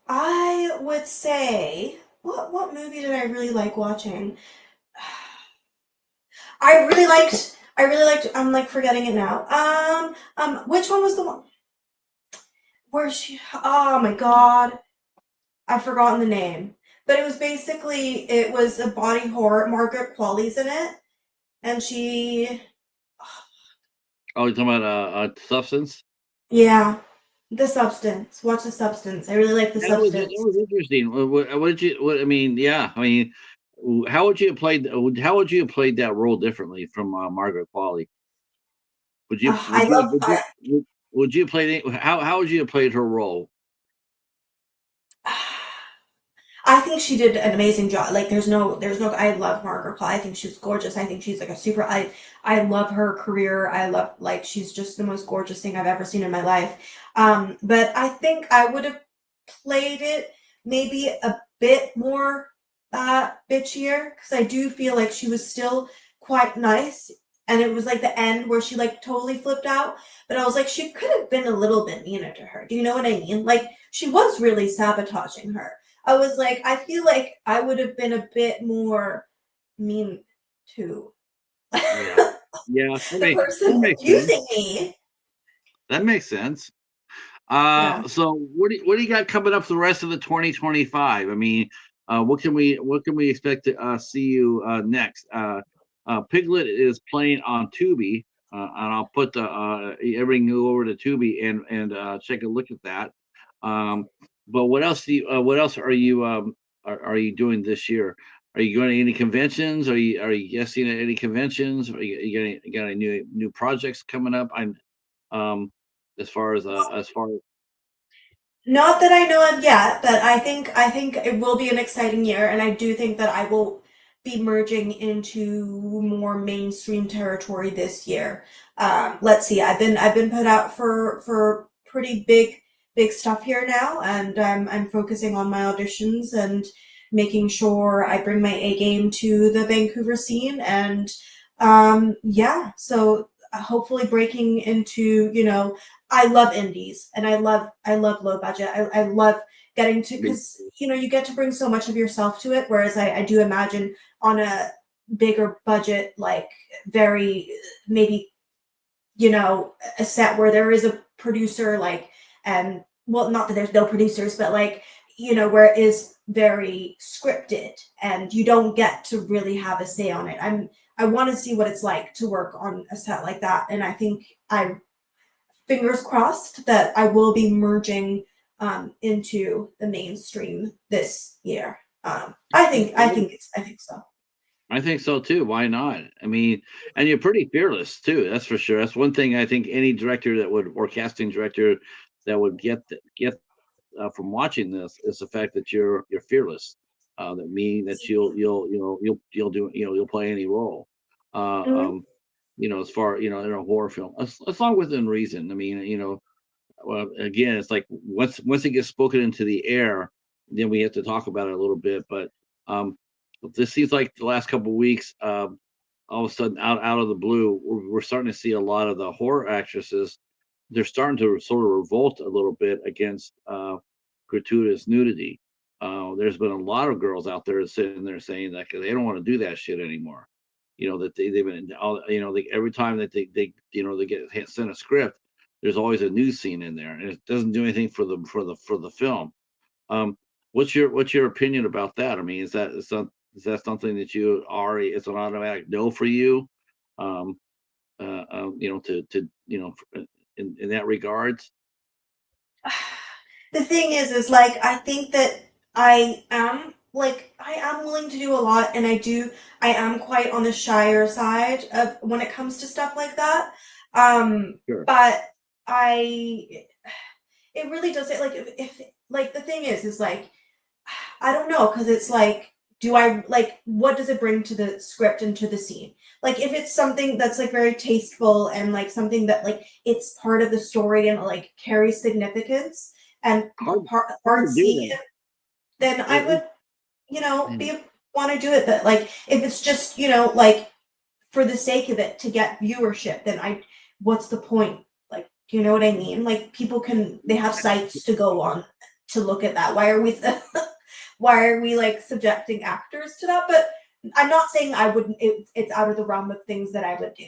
I would say what movie did I really like watching? I really liked I'm like forgetting it now. Which one was the one where she oh my god, I've forgotten the name. But it was a body horror. Margaret Qualley's in it, and she Oh, you're talking about Substance? yeah, The Substance. Watch The Substance. I really like The That Substance. was interesting. What did you? What I mean, yeah. I mean, how would you have played? How would you have played that role differently from Margaret Qualley? Would you? I Would you? love Would you play? How would you have played her role? I think she did an amazing job. Like there's no I love Margaret Qualley. I think she's gorgeous. I think she's like a super I love her career. I love like she's just the most gorgeous thing I've ever seen in my life. But I think I would have played it maybe a bit more bitchier because I do feel like she was still quite nice. And it was like the end where she like totally flipped out. But I was like, she could have been a little bit meaner to her. Do you know what I mean? Like she was really sabotaging her. I was like, I feel like I would have been a bit more mean to Yeah, yeah. the That person makes sense. abusing me. That makes sense. Yeah. So what do you got coming up for the rest of the 2025? I mean, what can we expect to see you next? Piglet is playing on Tubi, and I'll put the everything go over to Tubi and take a look at that. Um, but what else are you doing this year? Are you going to any conventions? Are you guessing at any conventions? You got any new projects coming up? Um, as far as Not that I know of yet, but I think it will be an exciting year, and I do think that I will be merging into more mainstream territory this year. Let's see. I've been put out for pretty big stuff here now, and I'm focusing on my auditions and making sure I bring my A game to the Vancouver scene. And yeah, so hopefully breaking into, I love indies, and I love low budget. I love getting to, Me because you get to bring so much of yourself to it, whereas I do imagine on a bigger budget, like very maybe, a set where there is a producer, like, and well, not that there's no producers, but like, where it is very scripted and you don't get to really have a say on it. I want to see what it's like to work on a set like that, and I think I fingers crossed that I will be merging into the mainstream this year. I think so. I think so too. Why not? I mean, and you're pretty fearless too. That's for sure. That's one thing I think any director that would, or casting director that would get from watching this, is the fact that you're fearless. That mean that you'll do, you'll play any role. Uh, Mhm. um, as far, in a horror film, as long within reason. I mean, well, again, it's like once it gets spoken into the air, then we have to talk about it a little bit. But um, this seems like the last couple of weeks, all of a sudden, out of the blue, we're starting to see a lot of the horror actresses. They're starting to sort of revolt a little bit against gratuitous nudity. There's been a lot of girls out there sitting there saying that they don't want to do that shit anymore. That they've been all, every time that they get sent a script, there's always a news scene in there, and it doesn't do anything for the film. Um, what's your opinion about that? I mean, is that something that you already, it's an automatic no for you? Um, to in that regards. The thing is like, I think that I am willing to do a lot, and I am quite on the shyer side of when it comes to stuff like that. Sure. But I it really does it, like, if like, the thing is like, I don't know, because it's like, do I like, what does it bring to the script and to the scene? Like, if it's something that's like very tasteful and like something that like it's part of the story and like carries significance and Hard, hard to do artsy, that. then I It, would, it, be want to do it. But like, if it's just, like for the sake of it to get viewership, then what's the point? Like, do you know what I mean? Like, people they have sites to go on to look at that. Why are we why are we like subjecting actors to that? But I'm not saying I wouldn't. It's out of the realm of things that I would do.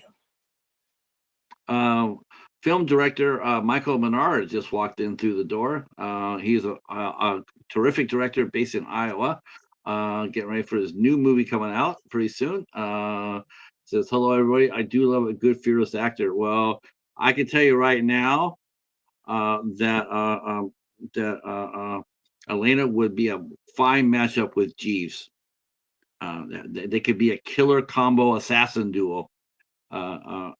uh, Film director Michael Menard just walked in through the door. He's a terrific director based in Iowa. Getting ready for his new movie coming out pretty soon. Says, "Hello, everybody. I do love a good fearless actor." Well, I can tell you right now that Elena would be a fine matchup with Jeeves. They could be a killer combo assassin duo. Uh,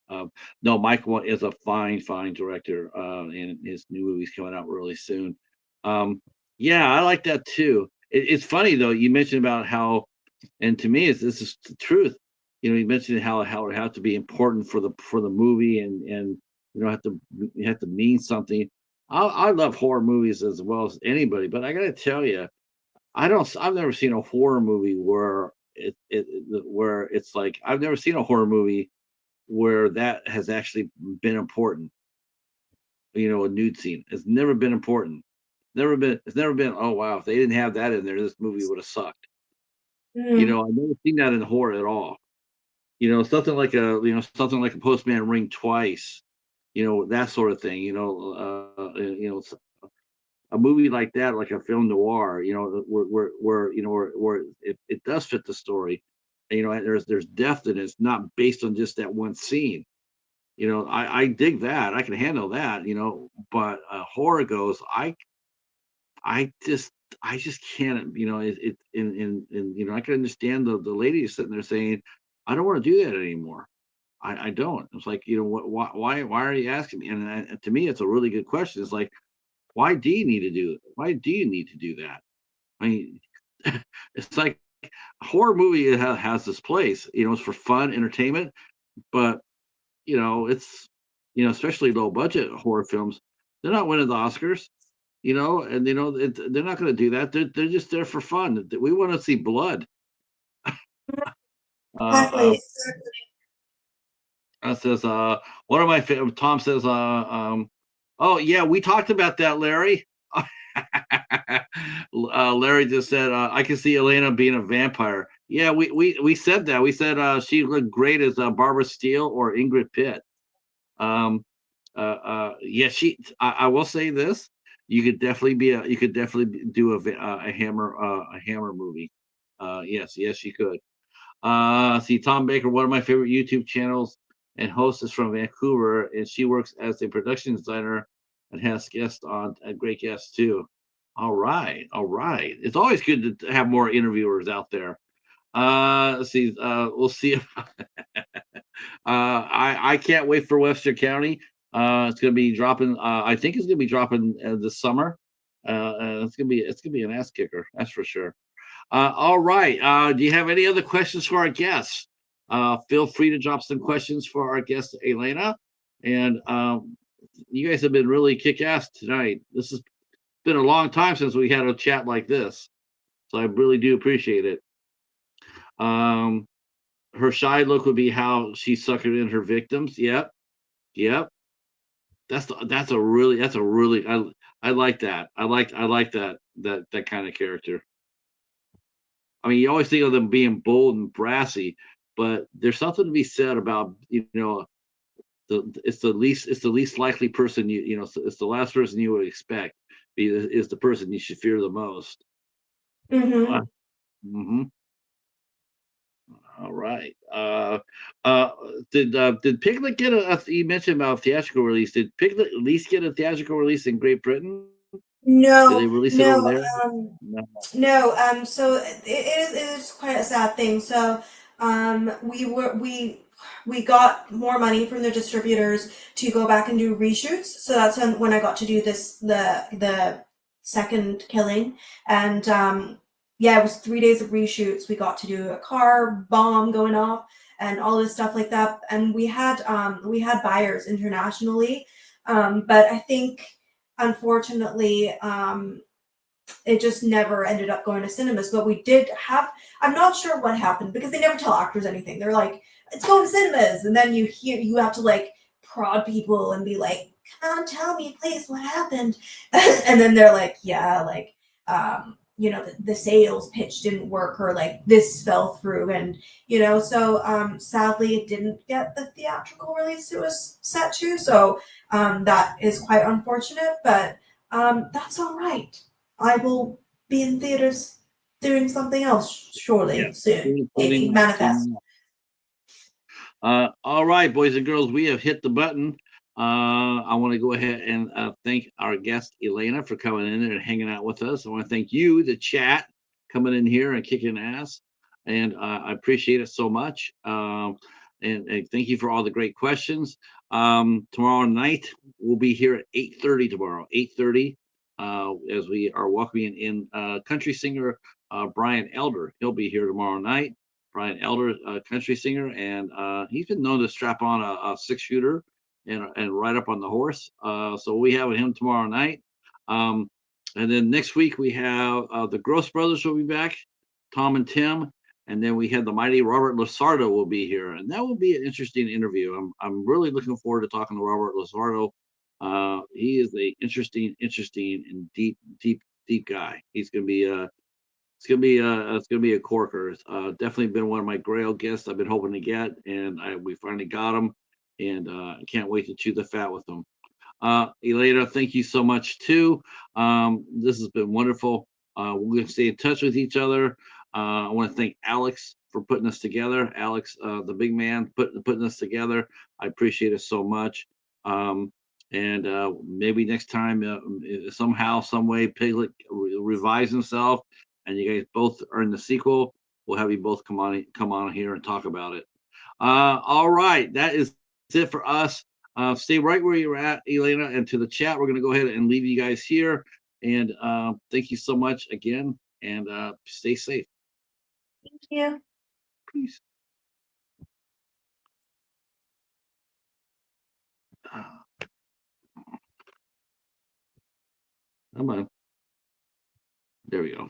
uh, no, Michael is a fine director, and his new movie's coming out really soon. Um, yeah, I like that too. It's funny though. You mentioned about how, and to me, this is the truth. You mentioned how it has to be important for the movie, and you have to mean something. I love horror movies as well as anybody, but I got to tell you, I've never seen a horror movie where where it's like, I've never seen a horror movie where that has actually been important. A nude scene. It's never been important. It's never been, oh wow, if they didn't have that in there, this movie would have sucked. Mm, I've never seen that in horror at all. Something like a Postman Ring Twice, that sort of thing. A movie like that, like a film noir, where it does fit the story. And there's depth in it. It's not based on just that one scene. I dig that. I can handle that. But horror goes, I just I just can't. I can understand the lady sitting there saying, I don't want to do that anymore. I don't. It's like, why are you asking me? And to me, it's a really good question. It's like, why do you need to do it? Why do you need to do that? I mean, it's like a horror movie has this place. It's for fun, entertainment, but it's especially low budget horror films. They're not winning the Oscars, and they're not going to do that. They're just there for fun. We want to see blood. Uh, Exactly. says one of my Tom says oh yeah, we talked about that, Larry. Larry just said I can see Elena being a vampire. Yeah, we said that. We said she looked great as Barbara Steele or Ingrid Pitt. Um, yeah, I will say this: you could definitely do a Hammer movie. Yes, yes, you could. See, Tom Baker, one of my favorite YouTube channels and host, is from Vancouver, and she works as a production designer and has guests on, great guests too. All right, all right. It's always good to have more interviewers out there. Let's see. We'll see if I can't wait for Webster County. It's going to be dropping. I think it's going to be dropping this summer. It's gonna be an ass kicker. That's for sure. All right. Do you have any other questions for our guests? Feel free to drop some questions for our guest, Elena. And you guys have been really kick ass tonight. This has been a long time since we had a chat like this. So I really do appreciate it. Um, Her shy look would be how she suckered in her victims. Yep. Yep. That's a really I like that. I like that kind of character. I mean, you always think of them being bold and brassy, but there's something to be said about it's the least likely person it's the last person you would expect is the person you should fear the most. Mm-hmm. Mm-hmm. All right. Uh, did Piglet get you mentioned about theatrical release? Did Piglet at least get a theatrical release in Great Britain? Did they No, release it over no, there? um, No. no. So it is quite a sad thing. So we got more money from the distributors to go back and do reshoots. So that's when I got to do the second killing, and yeah, it was 3 days of reshoots. We got to do a car bomb going off and all this stuff like that, and we had buyers internationally, but I think unfortunately, it just never ended up going to cinemas. But we did have, I'm not sure what happened because they never tell actors anything. They're like, it's going to cinemas. And then you have to like prod people and be like, come on, tell me, please, what happened? And then they're like, yeah, like, the sales pitch didn't work or like this fell through. And, so sadly, it didn't get the theatrical release it was set to. So that is quite unfortunate, but that's all right. I will be in theaters doing something else Yeah. surely soon. Maybe Soon enough. Soon manifest. enough. All right, boys and girls, we have hit the button. I want to go ahead and thank our guest Elena for coming in there and hanging out with us. I want to thank you, the chat, coming in here and kicking ass, and I appreciate it so much. And thank you for all the great questions. Tomorrow night we'll be here at 8:30 tomorrow. 8:30, as we are welcoming in country singer Brian Elder. He'll be here tomorrow night. Brian Elder, country singer, and he's been known to strap on a six shooter and ride up on the horse. So we have him tomorrow night. Um, and then next week we have the Gross Brothers will be back, Tom and Tim, and then we have the mighty Robert Lasardo will be here, and that will be an interesting interview. I'm really looking forward to talking to Robert Lasardo. He is a interesting and deep guy. He's going to be it's gonna be a corker. Definitely been one of my Grail guests I've been hoping to get, and we finally got him, and I can't wait to chew the fat with him. Elena, thank you so much too. This has been wonderful. We're gonna stay in touch with each other. I want to thank Alex for putting us together. Alex, the big man, putting us together. I appreciate it so much. Um, and maybe next time, somehow, some way, Piglet revives himself, and you guys both are in the sequel. We'll have you both come on here and talk about it. All right, that is it for us. Stay right where you're at, Elena, and to the chat. We're going to go ahead and leave you guys here. And thank you so much again, and stay safe. Thank you. Peace. Ah, come on. There we go.